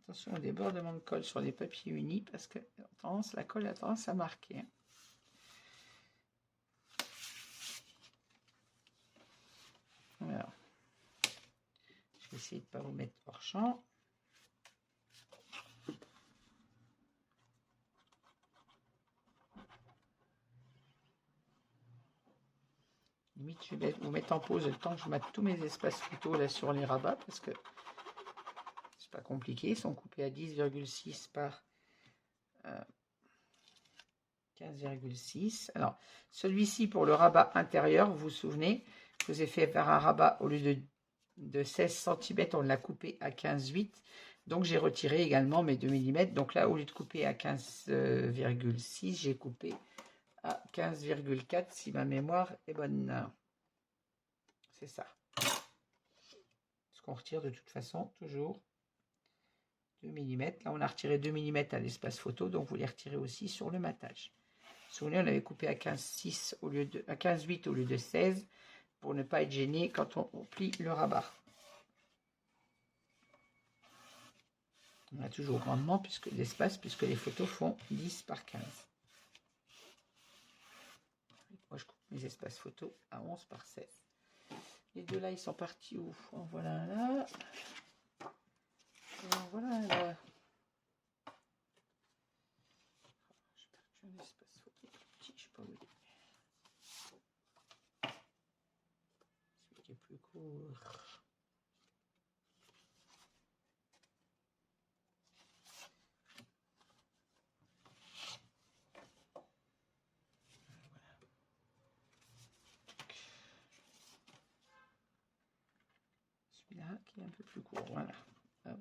Attention au débordement de colle sur les papiers unis parce que la colle a tendance à marquer. Alors, je vais essayer de ne pas vous mettre hors champ. Limite, je vais vous mettre en pause le temps que je mate tous mes espaces photos là sur les rabats parce que c'est pas compliqué. Ils sont coupés à 10,6 par 15,6. Alors, celui-ci pour le rabat intérieur, vous vous souvenez, je vous ai fait faire un rabat au lieu de 16 cm, on l'a coupé à 15,8. Donc j'ai retiré également mes 2 mm. Donc là, au lieu de couper à 15,6, j'ai coupé à 15,4 si ma mémoire est bonne. C'est ça. Ce qu'on retire de toute façon, toujours 2 mm. Là, on a retiré 2 mm à l'espace photo, donc vous les retirez aussi sur le matage. Souvenez, on avait coupé à 15,6 au lieu de à 15,8 au lieu de 16 pour ne pas être gêné quand on plie le rabat. On a toujours grandement puisque l'espace, puisque les photos font 10 par 15. Moi, je coupe mes espaces photos à 11 par 16. Les deux là, ils sont partis où? En voilà un là. Et en voilà un là. J'espère que j'ai un espace photo plus petit, je sais pas où il est. Celui qui est plus court. Celui-là qui est un peu plus court, voilà. Hop.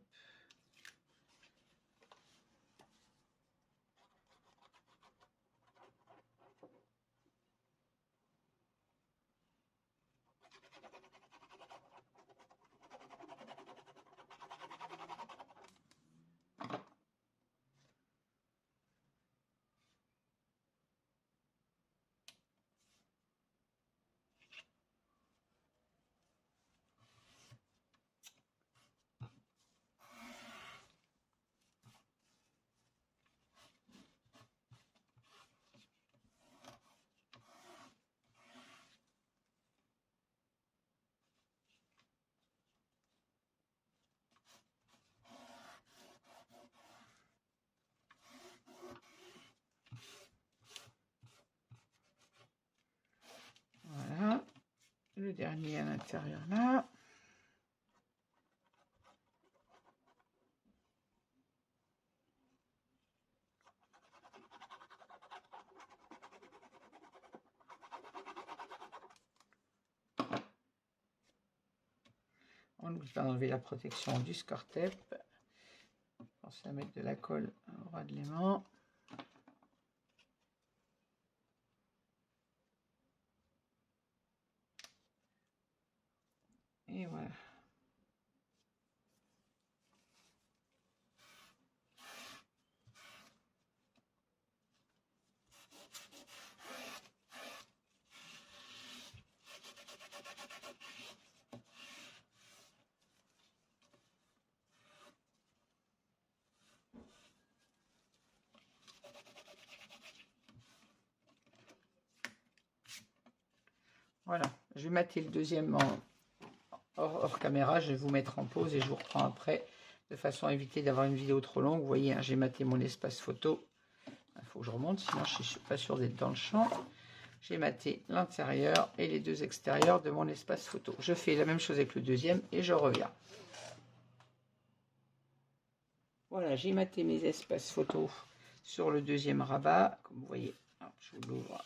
Voilà. Le dernier à l'intérieur là. On va enlever la protection du score-tape. Pensez à mettre de la colle au ras de l'aimant. Et voilà. Voilà, je vais mater le deuxième hors caméra, je vais vous mettre en pause et je vous reprends après, de façon à éviter d'avoir une vidéo trop longue. Vous voyez, hein, j'ai maté mon espace photo. Il faut que je remonte, sinon je ne suis pas sûre d'être dans le champ. J'ai maté l'intérieur et les deux extérieurs de mon espace photo. Je fais la même chose avec le deuxième et je reviens. Voilà, j'ai maté mes espaces photo sur le deuxième rabat. Comme vous voyez, alors, je vous l'ouvre.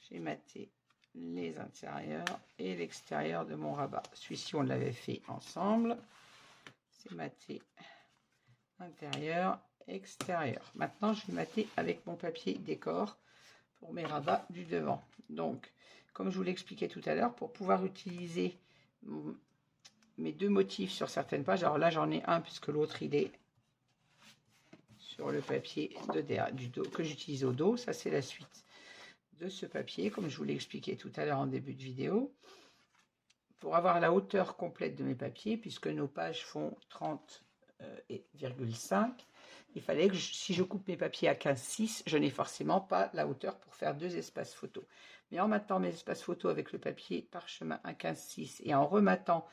J'ai maté les intérieurs et l'extérieur de mon rabat. Celui-ci, on l'avait fait ensemble. C'est maté intérieur, extérieur. Maintenant, je vais mater avec mon papier décor pour mes rabats du devant. Donc, comme je vous l'expliquais tout à l'heure, pour pouvoir utiliser mes deux motifs sur certaines pages, alors là, j'en ai un puisque l'autre, il est sur le papier de derrière, du dos, que j'utilise au dos. Ça, c'est la suite de ce papier, comme je vous l'ai expliqué tout à l'heure en début de vidéo. Pour avoir la hauteur complète de mes papiers, puisque nos pages font 30,5, il fallait que si je coupe mes papiers à 15,6, je n'ai forcément pas la hauteur pour faire deux espaces photos. Mais en matant mes espaces photos avec le papier parchemin à 15,6 et en rematant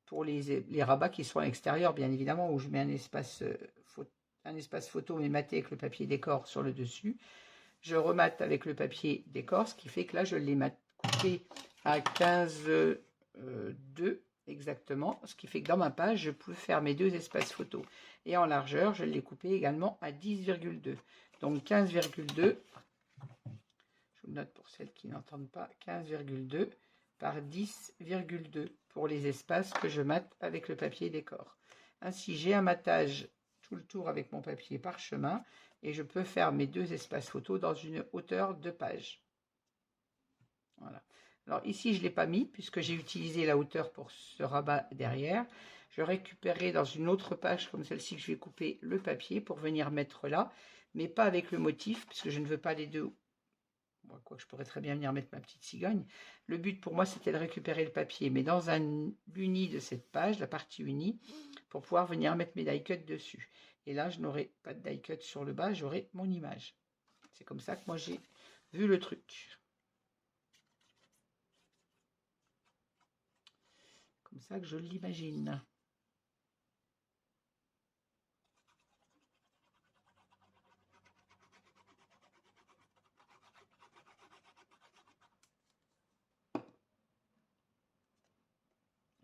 pour les rabats qui sont à l'extérieur, bien évidemment, où je mets un espace photo mais maté avec le papier décor sur le dessus, je remate avec le papier décor, ce qui fait que là, je l'ai coupé à 15,2 exactement, ce qui fait que dans ma page, je peux faire mes deux espaces photos. Et en largeur, je l'ai coupé également à 10,2. Donc 15,2, je vous note pour celles qui n'entendent pas, 15,2 par 10,2 pour les espaces que je mate avec le papier décor. Ainsi, j'ai un matage tout le tour avec mon papier parchemin et je peux faire mes 2 espaces photos dans une hauteur de page. Voilà. Alors ici, je ne l'ai pas mis puisque j'ai utilisé la hauteur pour ce rabat derrière. Je récupérerai dans une autre page comme celle-ci que je vais couper le papier pour venir mettre là, mais pas avec le motif puisque je ne veux pas les deux. Bon, quoi que je pourrais très bien venir mettre ma petite cigogne. Le but pour moi, c'était de récupérer le papier, mais dans l'uni de cette page, la partie unie, pour pouvoir venir mettre mes die cuts dessus. Et là, je n'aurai pas de die cut sur le bas, j'aurai mon image. C'est comme ça que moi j'ai vu le truc. Comme ça que je l'imagine.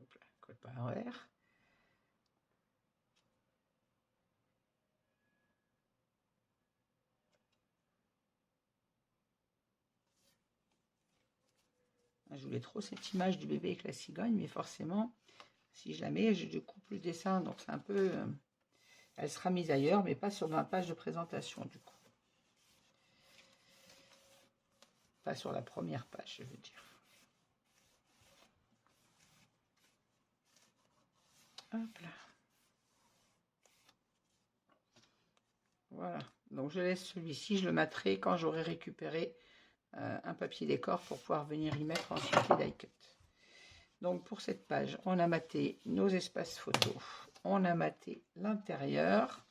Hop là, colle pas à envers. Je voulais trop cette image du bébé avec la cigogne, mais forcément, si je la mets, je coupe le dessin, donc c'est un peu... elle sera mise ailleurs, mais pas sur ma page de présentation, du coup. Pas sur la première page, je veux dire. Hop là. Voilà. Donc, je laisse celui-ci, je le materai quand j'aurai récupéré un papier décor pour pouvoir venir y mettre ensuite les die cuts. Donc, pour cette page, on a maté nos espaces photos. On a maté l'intérieur.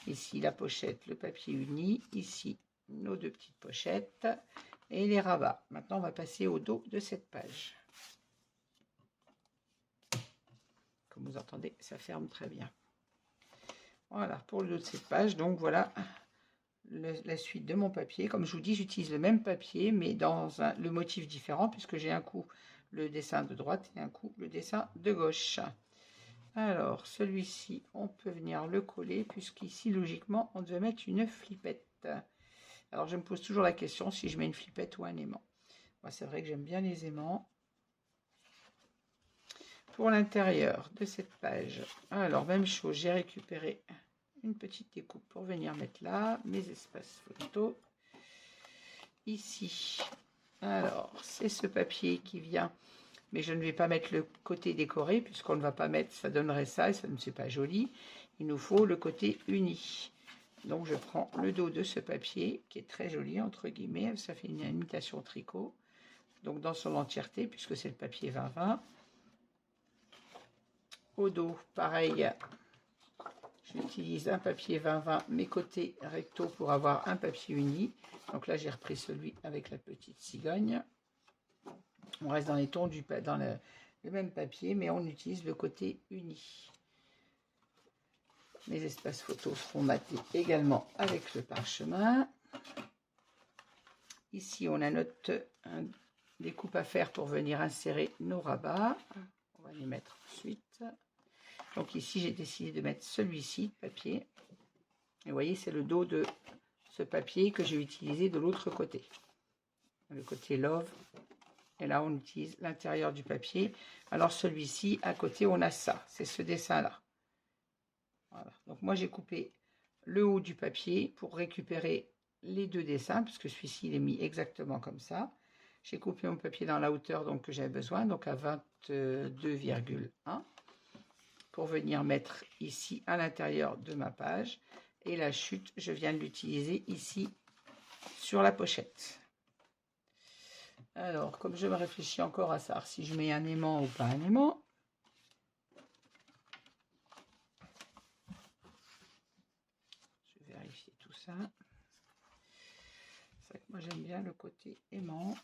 Ici, la pochette, le papier uni. Ici, nos 2 petites pochettes et les rabats. Maintenant, on va passer au dos de cette page. Comme vous entendez, ça ferme très bien. Voilà, pour le dos de cette page. Donc, voilà la suite de mon papier. Comme je vous dis, j'utilise le même papier, mais dans le motif différent, puisque j'ai un coup le dessin de droite et un coup le dessin de gauche. Alors, celui-ci, on peut venir le coller, puisqu'ici, logiquement, on devait mettre une flippette. Alors, je me pose toujours la question si je mets une flippette ou un aimant. Moi, c'est vrai que j'aime bien les aimants. Pour l'intérieur de cette page, alors, même chose, j'ai récupéré une petite découpe pour venir mettre là, mes espaces photos. Ici, alors, c'est ce papier qui vient, mais je ne vais pas mettre le côté décoré, puisqu'on ne va pas mettre, ça donnerait ça, et ça ne c'est pas joli. Il nous faut le côté uni. Donc, je prends le dos de ce papier, qui est très joli, entre guillemets, ça fait une imitation tricot. Donc, dans son entièreté, puisque c'est le papier 20-20. Au dos, pareil, j'utilise un papier 20-20, mes côtés recto pour avoir un papier uni. Donc là, j'ai repris celui avec la petite cigogne. On reste dans les tons dans le même papier, mais on utilise le côté uni. Mes espaces photos seront matés également avec le parchemin. Ici, on a notre découpe à faire pour venir insérer nos rabats. On va les mettre ensuite. Donc ici, j'ai décidé de mettre celui-ci de papier. Et vous voyez, c'est le dos de ce papier que j'ai utilisé de l'autre côté. Le côté Love. Et là, on utilise l'intérieur du papier. Alors celui-ci, à côté, on a ça. C'est ce dessin-là. Voilà. Donc moi, j'ai coupé le haut du papier pour récupérer les 2 dessins, puisque celui-ci, il est mis exactement comme ça. J'ai coupé mon papier dans la hauteur donc, que j'avais besoin, donc à 22,1. Pour venir mettre ici à l'intérieur de ma page. Et la chute, je viens de l'utiliser ici sur la pochette. Alors, comme je me réfléchis encore à ça, si je mets un aimant ou pas un aimant. Je vais vérifier tout ça. C'est vrai que moi j'aime bien le côté aimant.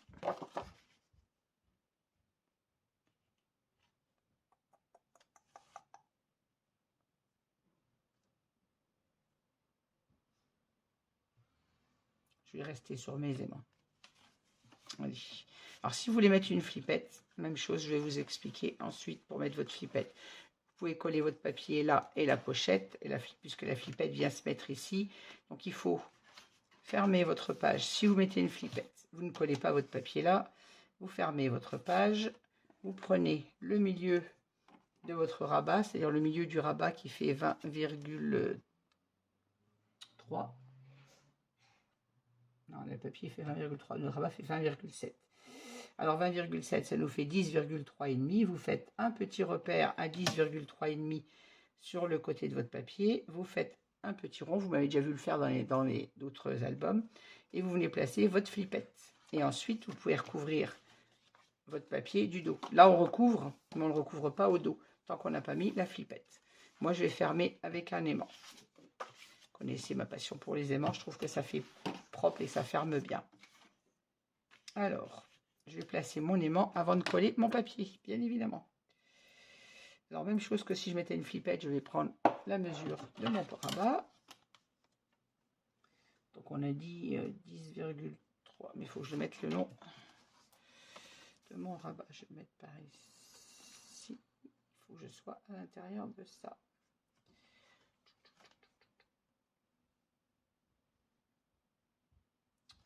Je vais rester sur mes aimants. Allez. Alors, si vous voulez mettre une flippette, même chose, je vais vous expliquer ensuite pour mettre votre flippette. Vous pouvez coller votre papier là et la pochette, et puisque la flippette vient se mettre ici. Donc, il faut fermer votre page. Si vous mettez une flippette, vous ne collez pas votre papier là. vous fermez votre page, vous prenez le milieu de votre rabat, c'est-à-dire le milieu du rabat qui fait 20,3. Non, le papier fait 20,3, le rabat fait 20,7. Alors 20,7, ça nous fait 10,3,5. Vous faites un petit repère à 10,3,5 sur le côté de votre papier. Vous faites un petit rond, vous m'avez déjà vu le faire dans les d'autres albums. Et vous venez placer votre flippette. Et ensuite, vous pouvez recouvrir votre papier du dos. Là, on recouvre, mais on ne le recouvre pas au dos, tant qu'on n'a pas mis la flippette. Moi, je vais fermer avec un aimant. Vous connaissez ma passion pour les aimants, je trouve que ça fait propre et ça ferme bien. Alors, je vais placer mon aimant avant de coller mon papier, bien évidemment. Alors, même chose que si je mettais une flippette, je vais prendre la mesure de mon rabat. Donc, on a dit 10,3, mais il faut que je mette le nom de mon rabat. Je vais mettre par ici. Il faut que je sois à l'intérieur de ça.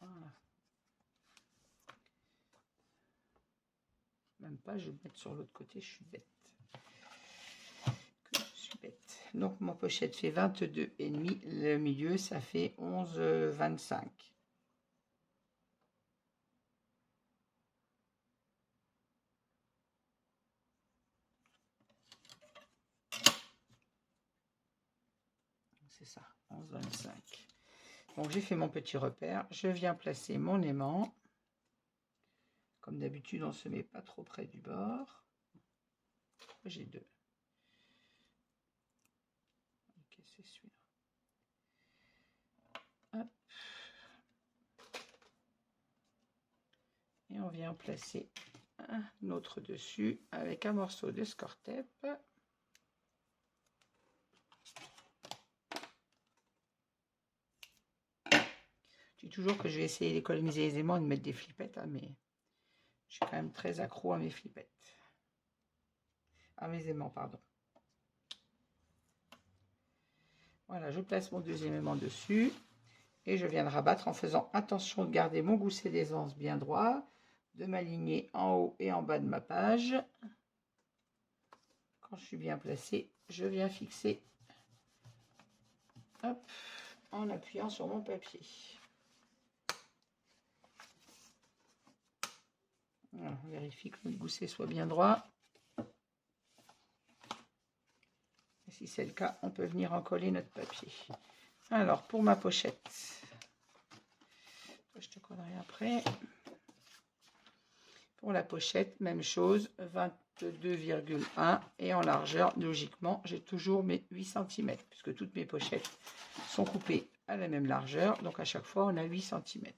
Voilà. Même pas, je vais mettre sur l'autre côté, je suis bête. Donc, ma pochette fait 22,5. Le milieu, ça fait 11,25. C'est ça, 11,25. Donc, j'ai fait mon petit repère. Je viens placer mon aimant. Comme d'habitude, on ne se met pas trop près du bord. J'ai deux. Ok, c'est celui-là. Hop. Et on vient placer un autre dessus avec un morceau de score-tape. Je dis toujours que je vais essayer d'économiser les aimants et de mettre des flippettes, hein, mais je suis quand même très accro à mes flippettes. À mes aimants, pardon. Voilà, je place mon deuxième aimant dessus et je viens de rabattre en faisant attention de garder mon gousset d'aisance bien droit, de m'aligner en haut et en bas de ma page. Quand je suis bien placée, je viens fixer, hop, en appuyant sur mon papier. Voilà, on vérifie que le gousset soit bien droit. Et si c'est le cas, on peut venir en coller notre papier. Alors, pour ma pochette, je te collerai après. Pour la pochette, même chose, 22,1 et en largeur, logiquement, j'ai toujours mes 8 cm puisque toutes mes pochettes sont coupées à la même largeur. Donc, à chaque fois, on a 8 cm.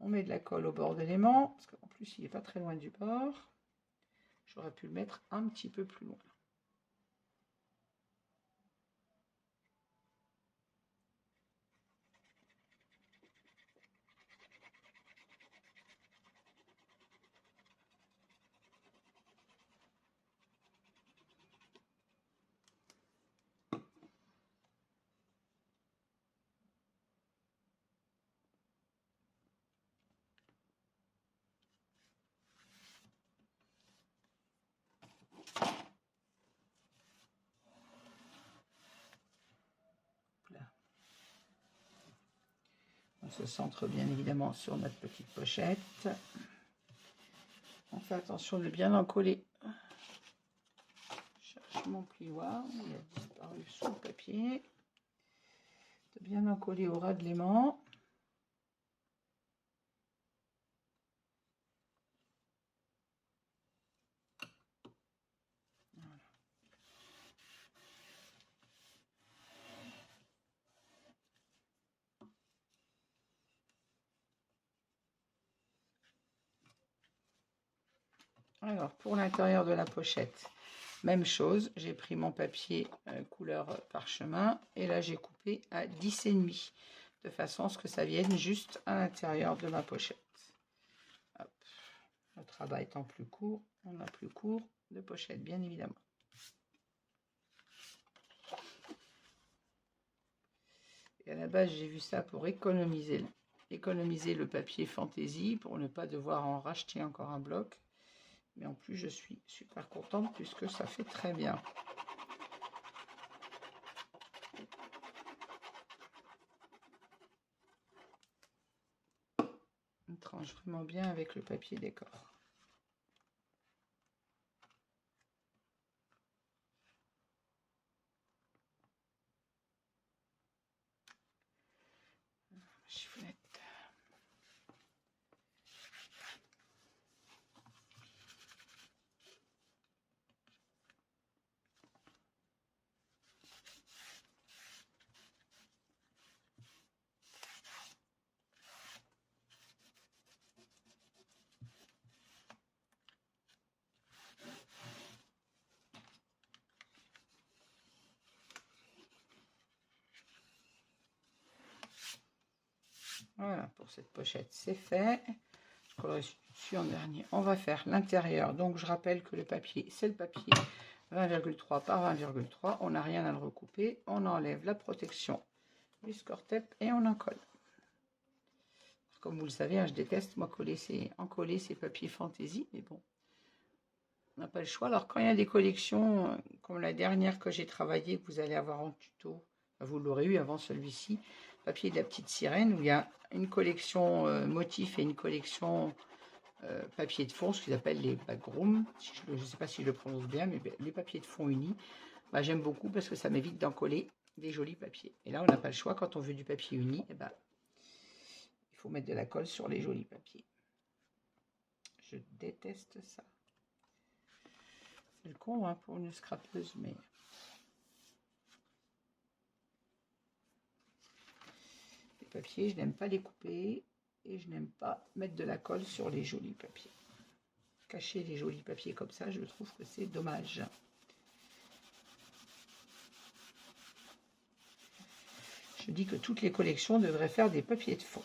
On met de la colle au bord de l'aimant, parce qu'en plus, il n'est pas très loin du bord. J'aurais pu le mettre un petit peu plus loin. On se centre bien évidemment sur notre petite pochette. On fait attention de bien encoller. Je cherche mon plioir, il a disparu sous le papier. De bien encoller au ras de l'aimant. Alors, pour l'intérieur de la pochette, même chose. J'ai pris mon papier couleur parchemin et là, j'ai coupé à 10,5 de façon à ce que ça vienne juste à l'intérieur de ma pochette. Hop. Notre rabat étant plus court, on a plus court de pochette, bien évidemment. Et à la base, j'ai vu ça pour économiser économiser le papier fantaisie pour ne pas devoir en racheter encore un bloc. Mais en plus, je suis super contente puisque ça fait très bien. On tranche vraiment bien avec le papier décor. Chiffonnette. Voilà, pour cette pochette, c'est fait. Je collerai dessus en dernier. On va faire l'intérieur. Donc, je rappelle que le papier, c'est le papier 20,3 par 20,3. On n'a rien à le recouper. On enlève la protection du score tape et on en colle. Comme vous le savez, je déteste moi coller ces papiers fantaisie, mais bon, on n'a pas le choix. Alors, quand il y a des collections, comme la dernière que j'ai travaillée, que vous allez avoir en tuto, vous l'aurez eu avant celui-ci, papier de la petite sirène, où il y a une collection motif et une collection papier de fond, ce qu'ils appellent les backrooms. Je ne sais pas si je le prononce bien, mais les papiers de fond unis, bah, j'aime beaucoup parce que ça m'évite d'en coller des jolis papiers. Et là, on n'a pas le choix. Quand on veut du papier uni, eh ben, il faut mettre de la colle sur les jolis papiers. Je déteste ça. C'est le con hein, pour une scrapeuse, mais... Les papiers, je n'aime pas les couper et je n'aime pas mettre de la colle sur les jolis papiers. Cacher les jolis papiers comme ça, je trouve que c'est dommage. Je dis que toutes les collections devraient faire des papiers de fond.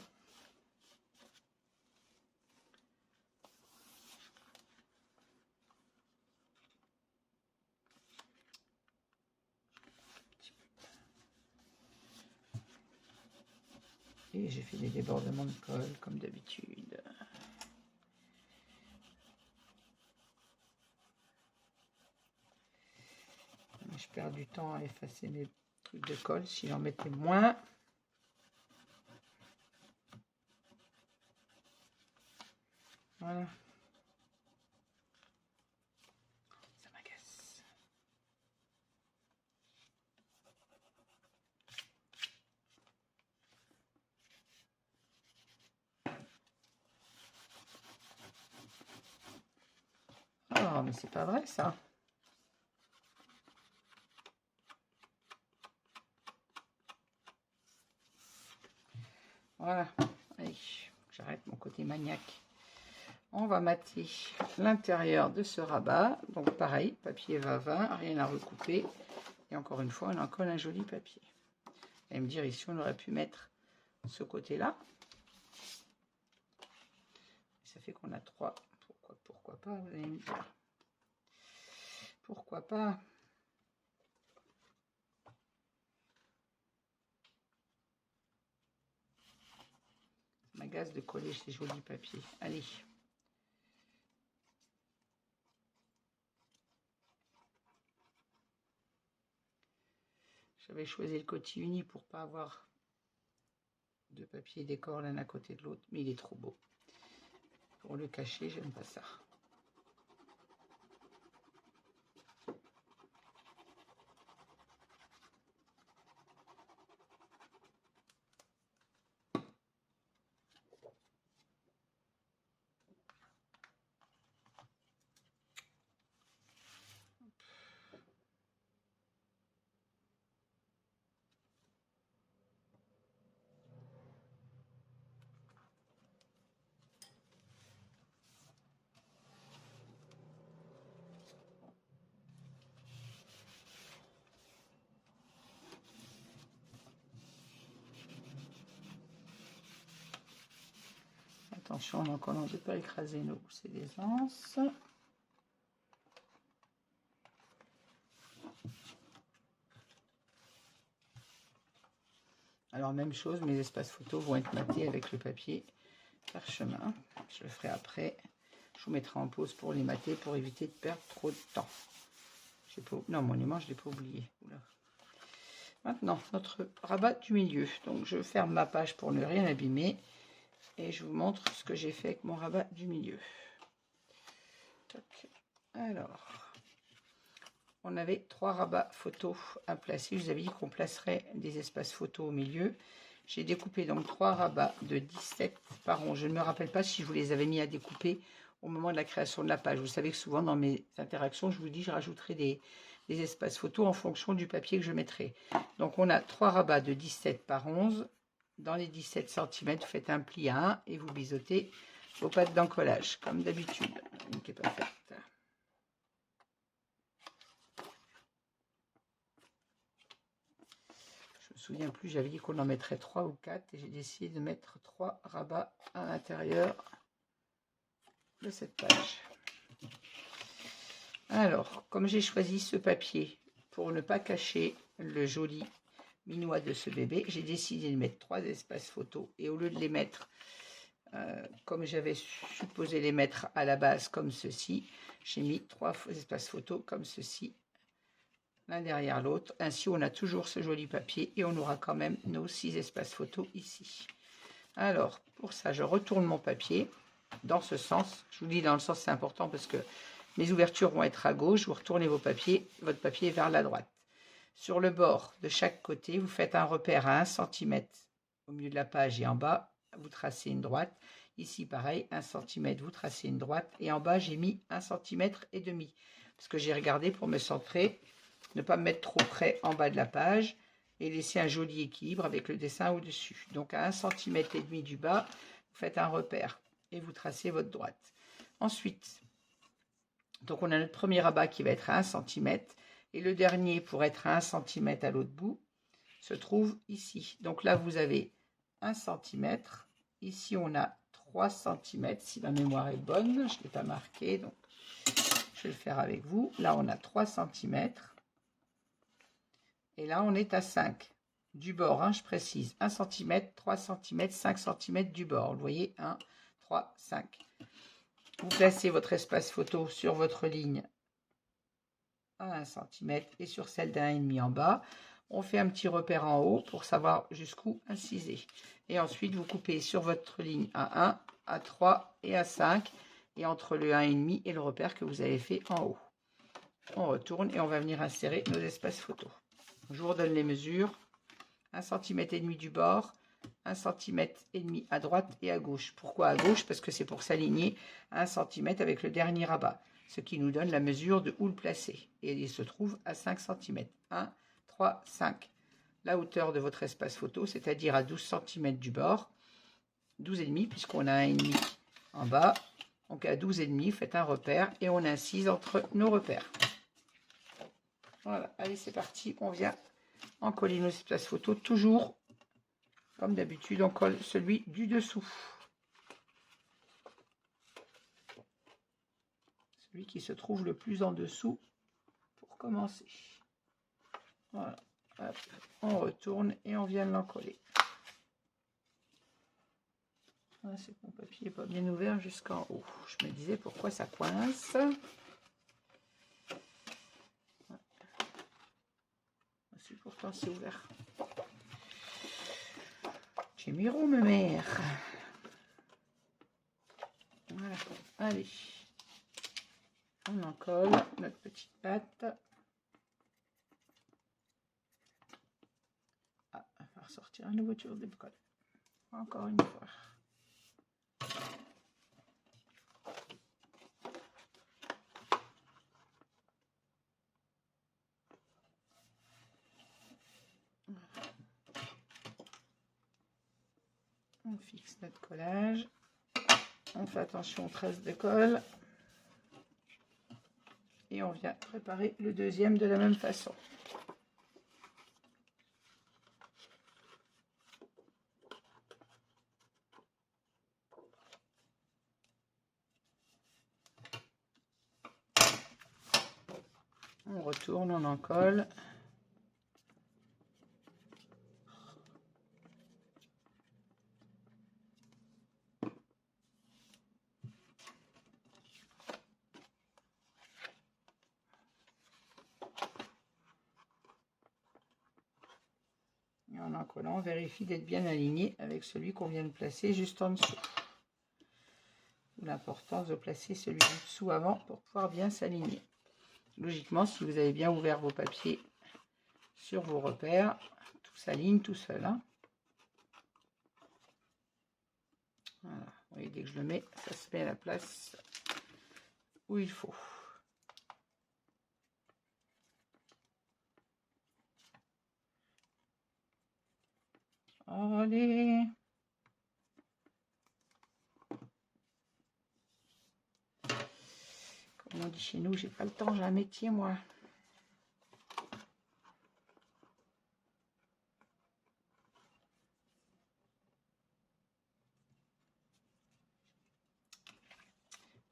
Et j'ai fait des débordements de colle comme d'habitude. Je perds du temps à effacer mes trucs de colle si j'en mettais moins. Voilà. Ça m'agace. Oh, mais c'est pas vrai ça. Voilà. Allez, j'arrête mon côté maniaque. On va mater l'intérieur de ce rabat. Donc pareil, papier va-va, rien à recouper. Et encore une fois, on en colle un joli papier. Vous allez me dire, ici, on aurait pu mettre ce côté-là. Ça fait qu'on a 3. Pourquoi pas, vous allez me dire. Pourquoi pas? Ça m'agace de coller ces jolis papiers. Allez. J'avais choisi le côté uni pour pas avoir de papier décor l'un à côté de l'autre, mais il est trop beau. Pour le cacher, j'aime pas ça. Attention, en collant, de ne pas écraser nos poussées d'aisance. Alors même chose, mes espaces photos vont être matés avec le papier parchemin. Je le ferai après. Je vous mettrai en pause pour les mater pour éviter de perdre trop de temps. Non, mon aimant, je ne l'ai pas oublié. Oula. Maintenant, notre rabat du milieu. Donc, je ferme ma page pour ne rien abîmer. Et je vous montre ce que j'ai fait avec mon rabat du milieu. Toc. Alors, on avait 3 rabats photos à placer. Je vous avais dit qu'on placerait des espaces photos au milieu. J'ai découpé donc 3 rabats de 17 par 11. Je ne me rappelle pas si je vous les avais mis à découper au moment de la création de la page. Vous savez que souvent dans mes interactions, je vous dis, je rajouterai des espaces photos en fonction du papier que je mettrai. Donc on a 3 rabats de 17 par 11. Dans les 17 cm, vous faites un pli à 1 et vous biseautez vos pattes d'encollage, comme d'habitude. Qui n'est pas faite. Je me souviens plus, j'avais dit qu'on en mettrait 3 ou 4 et j'ai décidé de mettre 3 rabats à l'intérieur de cette page. Alors, comme j'ai choisi ce papier pour ne pas cacher le joli minois de ce bébé, j'ai décidé de mettre 3 espaces photos et au lieu de les mettre comme j'avais supposé les mettre à la base comme ceci, j'ai mis 3 espaces photos comme ceci, l'un derrière l'autre. Ainsi, on a toujours ce joli papier et on aura quand même nos 6 espaces photos ici. Alors, pour ça, je retourne mon papier dans ce sens. Je vous dis dans le sens, c'est important parce que mes ouvertures vont être à gauche. Vous retournez votre papier vers la droite. Sur le bord de chaque côté, vous faites un repère à 1 cm au milieu de la page et en bas, vous tracez une droite. Ici, pareil, 1 cm, vous tracez une droite. Et en bas, j'ai mis 1,5 cm. Parce que j'ai regardé pour me centrer, ne pas me mettre trop près en bas de la page et laisser un joli équilibre avec le dessin au-dessus. Donc à 1,5 cm du bas, vous faites un repère et vous tracez votre droite. Ensuite, donc on a notre premier rabat qui va être à 1 cm et le dernier pour être à 1 cm à l'autre bout se trouve ici. Donc là, vous avez 1 cm. Ici, on a 3 cm si ma mémoire est bonne. Je ne l'ai pas marqué, donc je vais le faire avec vous. Là, on a 3 cm. Et là, on est à 5 du bord, hein, je précise. 1 cm, 3 cm, 5 cm du bord. Vous voyez, 1, 3, 5. Vous placez votre espace photo sur votre ligne à 1 cm et sur celle d'1,5 en bas. On fait un petit repère en haut pour savoir jusqu'où inciser. Et ensuite, vous coupez sur votre ligne à 1, à 3 et à 5. Et entre le 1,5 et le repère que vous avez fait en haut. On retourne et on va venir insérer nos espaces photos. Je vous redonne les mesures. 1,5 cm du bord, 1,5 cm à droite et à gauche. Pourquoi à gauche? Parce que c'est pour s'aligner à 1 cm avec le dernier rabat, ce qui nous donne la mesure de où le placer. Et il se trouve à 5 cm. 1, 3, 5. La hauteur de votre espace photo, c'est-à-dire à 12 cm du bord, 12,5 puisqu'on a 1,5 en bas. Donc à 12,5, faites un repère et on incise entre nos repères. Voilà, allez, c'est parti, on vient encoller nos espaces photos, toujours comme d'habitude, on colle celui du dessous. Celui qui se trouve le plus en dessous pour commencer. Voilà, hop, on retourne et on vient l'encoller. Voilà, c'est que mon papier n'est pas bien ouvert jusqu'en haut. Je me disais pourquoi ça coince. Pourtant c'est ouvert. J'ai mis rond, ma mère. Voilà. Allez. On en colle notre petite pâte. Ah, on va ressortir un nouveau tube de colle. Encore une fois. On fixe notre collage. On fait attention aux traces de colle. Et on vient préparer le deuxième de la même façon. On retourne, on en colle. en collant, on vérifie d'être bien aligné avec celui qu'on vient de placer juste en dessous. L'importance de placer celui du dessous avant pour pouvoir bien s'aligner. Logiquement, si vous avez bien ouvert vos papiers sur vos repères, tout s'aligne tout seul. Hein. Voilà. Vous voyez, dès que je le mets, ça se met à la place où il faut. Allez. Comme on dit chez nous, j'ai pas le temps, j'ai un métier moi.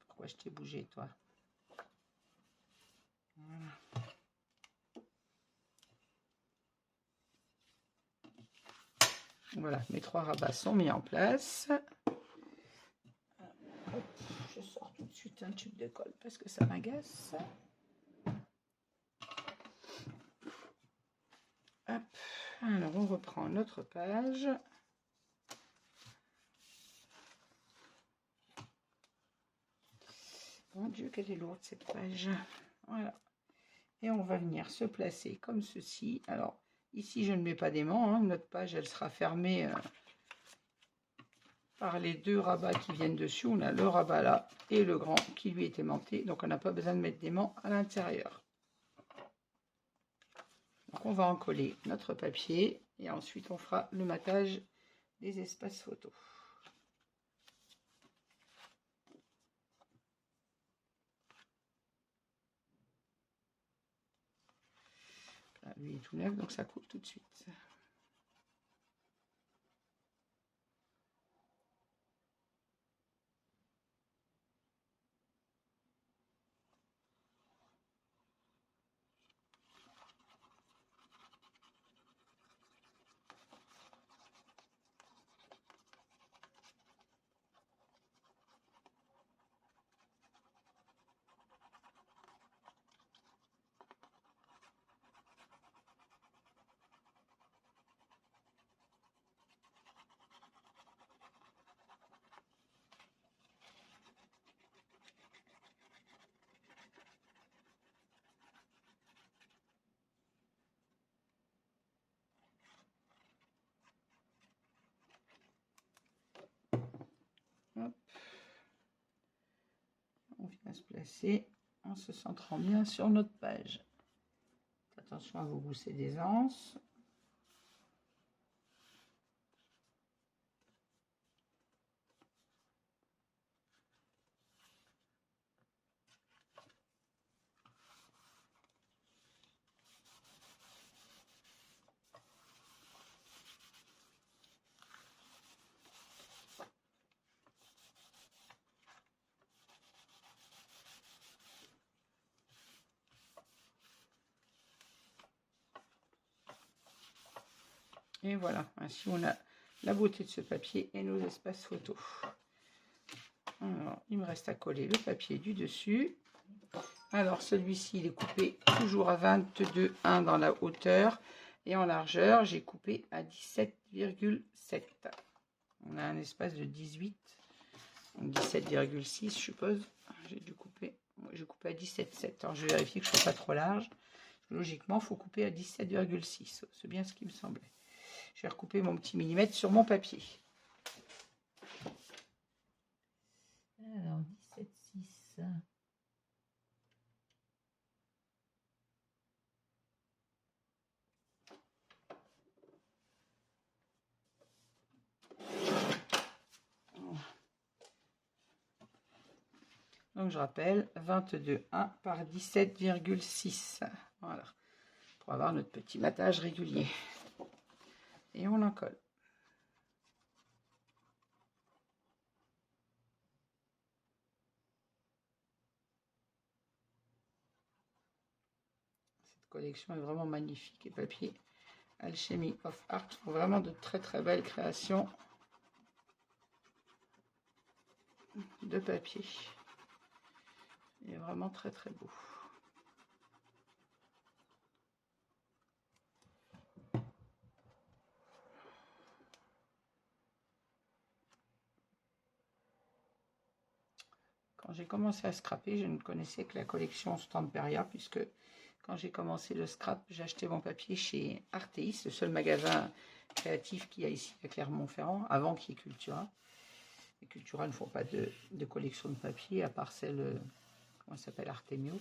Pourquoi je t'ai bougé toi? Voilà. Voilà, mes 3 rabats sont mis en place. Hop, je sors tout de suite un tube de colle parce que ça m'agace. Hop, alors on reprend notre page. Mon Dieu, qu'elle est lourde cette page. Voilà. Et on va venir se placer comme ceci. Alors, ici, je ne mets pas d'aimant. Hein. Notre page, elle sera fermée par les 2 rabats qui viennent dessus. On a le rabat là et le grand qui lui est aimanté. Donc, on n'a pas besoin de mettre d'aimant à l'intérieur. Donc, on va en coller notre papier. Et ensuite, on fera le matage des espaces photos. Là, lui est tout neuf, donc ça coule tout de suite. Hop. On vient se placer en se centrant bien sur notre page. Attention à vous gousser des anses. Et voilà, ainsi on a la beauté de ce papier et nos espaces photos. Alors, il me reste à coller le papier du dessus. Alors, celui-ci, il est coupé toujours à 22,1 dans la hauteur. Et en largeur, j'ai coupé à 17,7. On a un espace de 18, donc 17,6, je suppose. J'ai dû couper. J'ai coupé à 17,7. Alors, je vérifie que je ne sois pas trop large. Logiquement, il faut couper à 17,6. C'est bien ce qui me semblait. Je vais recouper mon petit millimètre sur mon papier. Alors, 17,6. Donc, je rappelle, 22,1 par 17,6. Voilà. Pour avoir notre petit matage régulier. Et on en colle. Cette collection est vraiment magnifique. Et papier Alchemy of Art font vraiment de très très belles créations de papier. Il est vraiment très très beau. Quand j'ai commencé à scraper, je ne connaissais que la collection Stamperia, puisque quand j'ai commencé le scrap, j'ai acheté mon papier chez Arteis, le seul magasin créatif qu'il y a ici à Clermont-Ferrand, avant qu'il y ait Cultura. Les Cultura ne font pas de collection de papier, à part celle, comment ça s'appelle, Artemio,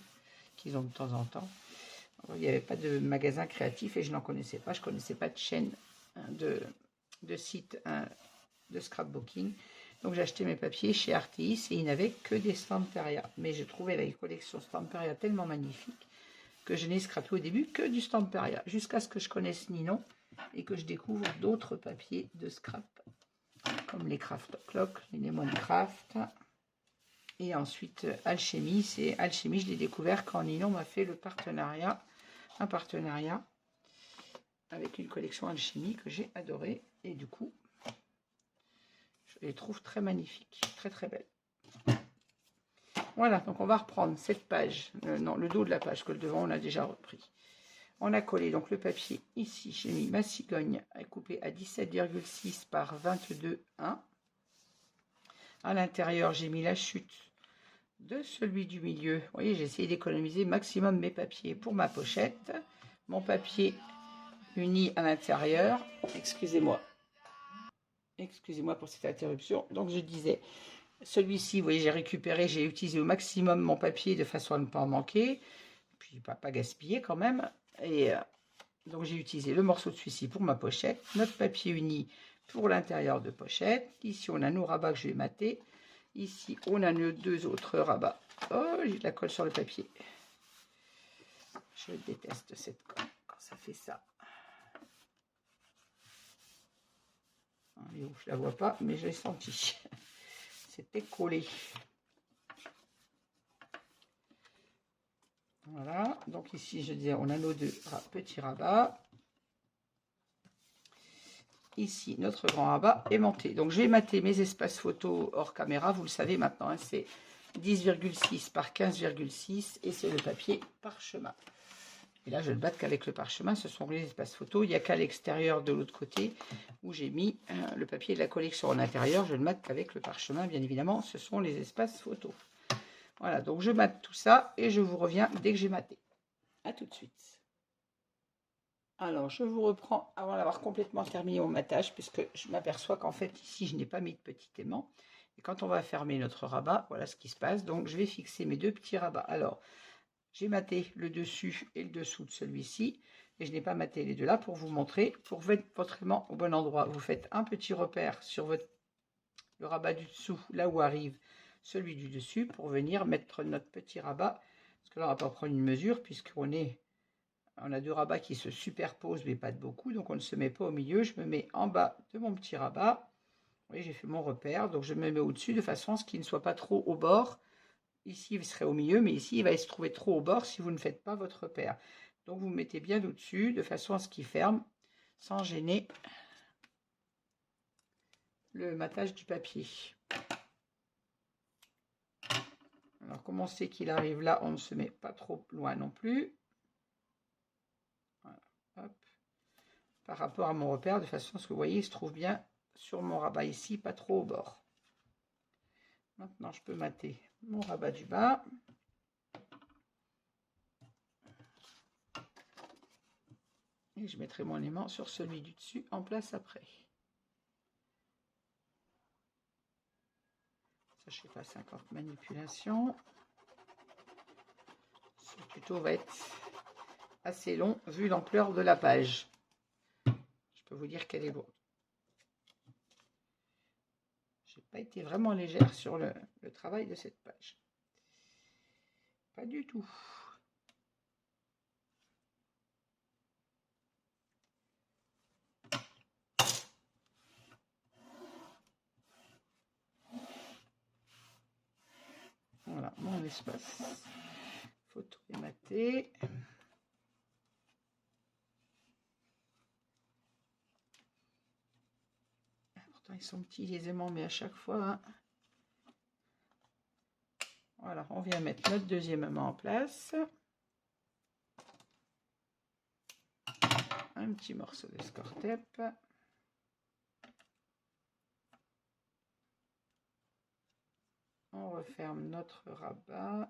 qu'ils ont de temps en temps. Il n'y avait pas de magasin créatif et je n'en connaissais pas. Je ne connaissais pas de chaîne de site de scrapbooking. Donc j'ai acheté mes papiers chez Arteis et ils n'avaient que des Stamperia. Mais je trouvais la collection Stamperia tellement magnifique que je n'ai scrapé au début que du Stamperia, jusqu'à ce que je connaisse Ninon et que je découvre d'autres papiers de scrap, comme les Craft Clock, les Lemon Craft, et ensuite Alchemy. C'est Alchemy, je l'ai découvert quand Ninon m'a fait un partenariat avec une collection Alchemy que j'ai adorée, et du coup, je les trouve très magnifiques, très très belles. Voilà, donc on va reprendre cette page, non, le dos de la page, que le devant on a déjà repris. On a collé donc le papier ici, j'ai mis ma cigogne coupée à 17,6 par 22,1. À l'intérieur, j'ai mis la chute de celui du milieu. Vous voyez, j'ai essayé d'économiser maximum mes papiers pour ma pochette. Mon papier uni à l'intérieur. Excusez-moi pour cette interruption. Donc je disais, celui-ci, vous voyez, j'ai utilisé au maximum mon papier de façon à ne pas en manquer, puis pas gaspiller quand même. Et donc j'ai utilisé le morceau de celui-ci pour ma pochette, notre papier uni pour l'intérieur de pochette. Ici on a nos rabats que je vais mater. Ici on a nos deux autres rabats. Oh, j'ai de la colle sur le papier. Je déteste cette colle quand ça fait ça. Je ne la vois pas, mais je l'ai senti. C'était collé. Voilà, donc ici je disais on a nos deux petits rabats. Ici notre grand rabat est monté. Donc je vais mater mes espaces photos hors caméra, vous le savez maintenant, hein, c'est 10,6 par 15,6 et c'est le papier parchemin. Et là je ne batte qu'avec le parchemin, ce sont les espaces photos. Il n'y a qu'à l'extérieur de l'autre côté où j'ai mis le papier de la collection en intérieur. Je ne mate qu'avec le parchemin, bien évidemment, ce sont les espaces photos. Voilà, donc je mate tout ça et je vous reviens dès que j'ai maté. A tout de suite. Alors, je vous reprends avant d'avoir complètement terminé mon matage, puisque je m'aperçois qu'en fait, ici, je n'ai pas mis de petit aimant. Et quand on va fermer notre rabat, voilà ce qui se passe. Donc, je vais fixer mes deux petits rabats. Alors, j'ai maté le dessus et le dessous de celui-ci. Et je n'ai pas maté les deux là pour vous montrer. Pour mettre votre aimant au bon endroit, vous faites un petit repère sur le rabat du dessous, là où arrive celui du dessus, pour venir mettre notre petit rabat. Parce que là, on ne va pas prendre une mesure, puisqu'on a deux rabats qui se superposent, mais pas de beaucoup. Donc, on ne se met pas au milieu. Je me mets en bas de mon petit rabat. Vous voyez, j'ai fait mon repère. Donc, je me mets au-dessus de façon à ce qu'il ne soit pas trop au bord. Ici, il serait au milieu, mais ici, il va se trouver trop au bord si vous ne faites pas votre repère. Donc, vous mettez bien au-dessus de façon à ce qu'il ferme sans gêner le matage du papier. Alors, comme on sait qu'il arrive là, on ne se met pas trop loin non plus. Voilà, hop. Par rapport à mon repère, de façon à ce que vous voyez, il se trouve bien sur mon rabat ici, pas trop au bord. Maintenant, je peux mater mon rabat du bas. Et je mettrai mon aimant sur celui du dessus en place après. Ça, je fais pas 50 manipulations. Ce tuto va être assez long vu l'ampleur de la page. Je peux vous dire qu'elle est lourde. Je n'ai pas été vraiment légère sur le travail de cette page. Pas du tout. Voilà, mon espace photo est maté. Pourtant, ils sont petits les aimants, mais à chaque fois... Hein. Voilà, on vient mettre notre deuxième aimant en place. Un petit morceau de score-tape. On referme notre rabat.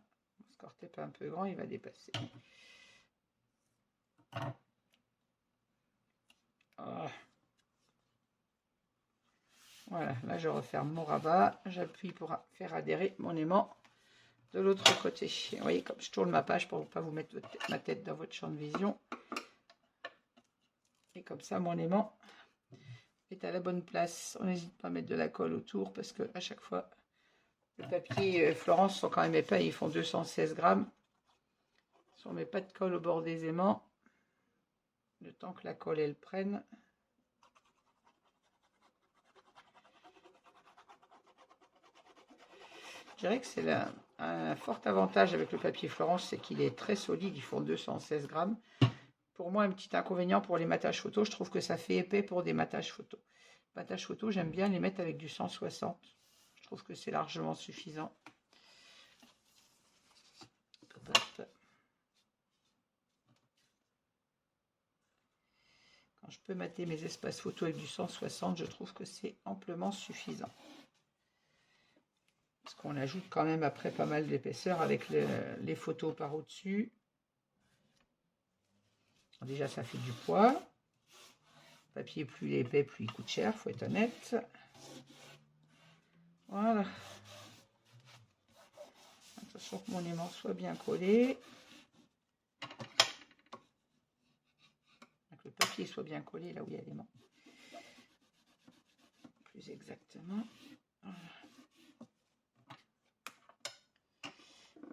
Ce corps-tape est un peu grand, il va dépasser. Oh. Voilà, là je referme mon rabat, j'appuie pour faire adhérer mon aimant de l'autre côté. Et vous voyez, comme je tourne ma page pour ne pas vous mettre ma tête dans votre champ de vision. Et comme ça, mon aimant est à la bonne place. On n'hésite pas à mettre de la colle autour parce que à chaque fois, le papier Florence sont quand même épais, ils font 216 grammes. Si on ne met pas de colle au bord des aimants, le temps que la colle elle prenne. Je dirais que c'est un fort avantage avec le papier Florence, c'est qu'il est très solide, ils font 216 grammes. Pour moi, un petit inconvénient pour les matages photo, je trouve que ça fait épais pour des matages photo. Matages photo, j'aime bien les mettre avec du 160. Je trouve que c'est largement suffisant. Quand je peux mater mes espaces photo avec du 160, je trouve que c'est amplement suffisant. Parce qu'on ajoute quand même après pas mal d'épaisseur avec les photos par au-dessus. Déjà, ça fait du poids. Le papier, plus il est épais, plus il coûte cher, il faut être honnête. Voilà. Attention que mon aimant soit bien collé. Que le papier soit bien collé là où il y a l'aimant. Plus exactement. Voilà.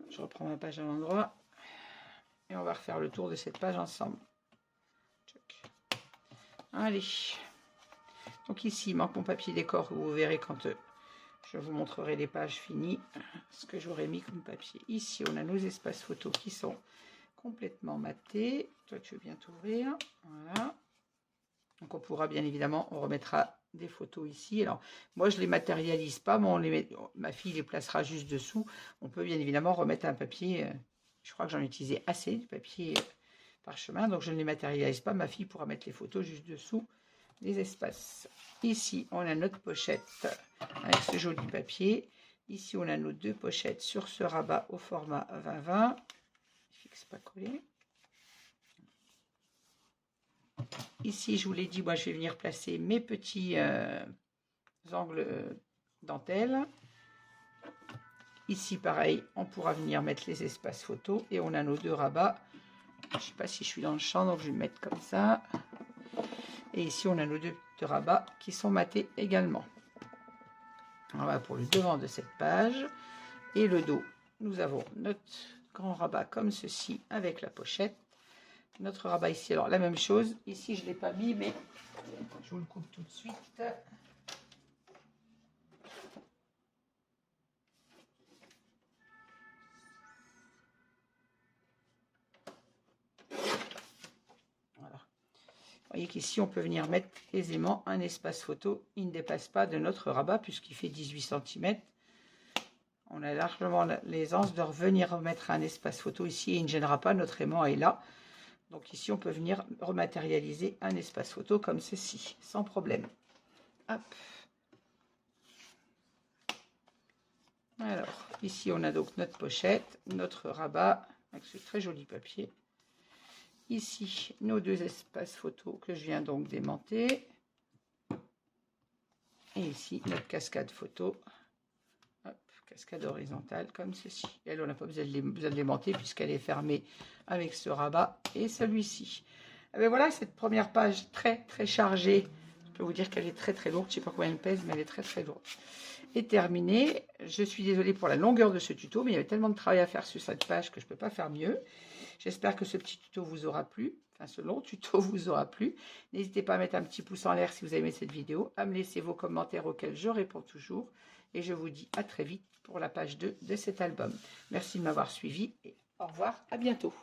Je reprends ma page à l'endroit. Et on va refaire le tour de cette page ensemble. Allez. Donc ici, il manque mon papier décor. Vous verrez quand je vous montrerai les pages finies. Ce que j'aurais mis comme papier. Ici, on a nos espaces photos qui sont complètement matés. Toi, tu veux bien t'ouvrir. Voilà. Donc, on pourra bien évidemment, on remettra des photos ici. Alors, moi, je ne les matérialise pas, mais ma fille les placera juste dessous. On peut bien évidemment remettre un papier. Je crois que j'en ai utilisé assez, du papier parchemin. Donc, je ne les matérialise pas. Ma fille pourra mettre les photos juste dessous les espaces. Ici, on a notre pochette avec ce joli papier. Ici, on a nos deux pochettes sur ce rabat au format 20-20. Fixe pas collé. Ici, je vous l'ai dit, moi, je vais venir placer mes petits angles dentelle. Ici, pareil, on pourra venir mettre les espaces photos. Et on a nos deux rabats. Je ne sais pas si je suis dans le champ, donc je vais le mettre comme ça. Et ici, on a nos deux rabats qui sont matés également. Voilà pour le devant de cette page. Et le dos, nous avons notre grand rabat comme ceci avec la pochette. Notre rabat ici, alors la même chose. Ici, je ne l'ai pas mis, mais je vous le coupe tout de suite. Voilà. Vous voyez qu'ici, on peut venir mettre aisément un espace photo. Il ne dépasse pas de notre rabat puisqu'il fait 18 cm. On a largement l'aisance de revenir remettre un espace photo ici et il ne gênera pas. Notre aimant est là. Donc ici, on peut venir rematérialiser un espace photo comme ceci, sans problème. Hop. Alors, ici, on a donc notre pochette, notre rabat, avec ce très joli papier. Ici, nos deux espaces photos que je viens donc d'aimanter. Et ici, notre cascade photo. Hop, cascade horizontale comme ceci. Elle, on n'a pas besoin de l'aimanter puisqu'elle est fermée avec ce rabat et celui-ci. Et bien voilà, cette première page très très chargée. Je peux vous dire qu'elle est très très lourde. Je ne sais pas combien elle pèse, mais elle est très très lourde. Est terminée. Je suis désolée pour la longueur de ce tuto, mais il y avait tellement de travail à faire sur cette page que je ne peux pas faire mieux. J'espère que ce petit tuto vous aura plu. Enfin, ce long tuto vous aura plu. N'hésitez pas à mettre un petit pouce en l'air si vous avez aimé cette vidéo, à me laisser vos commentaires auxquels je réponds toujours. Et je vous dis à très vite pour la page 2 de cet album. Merci de m'avoir suivi et au revoir, à bientôt.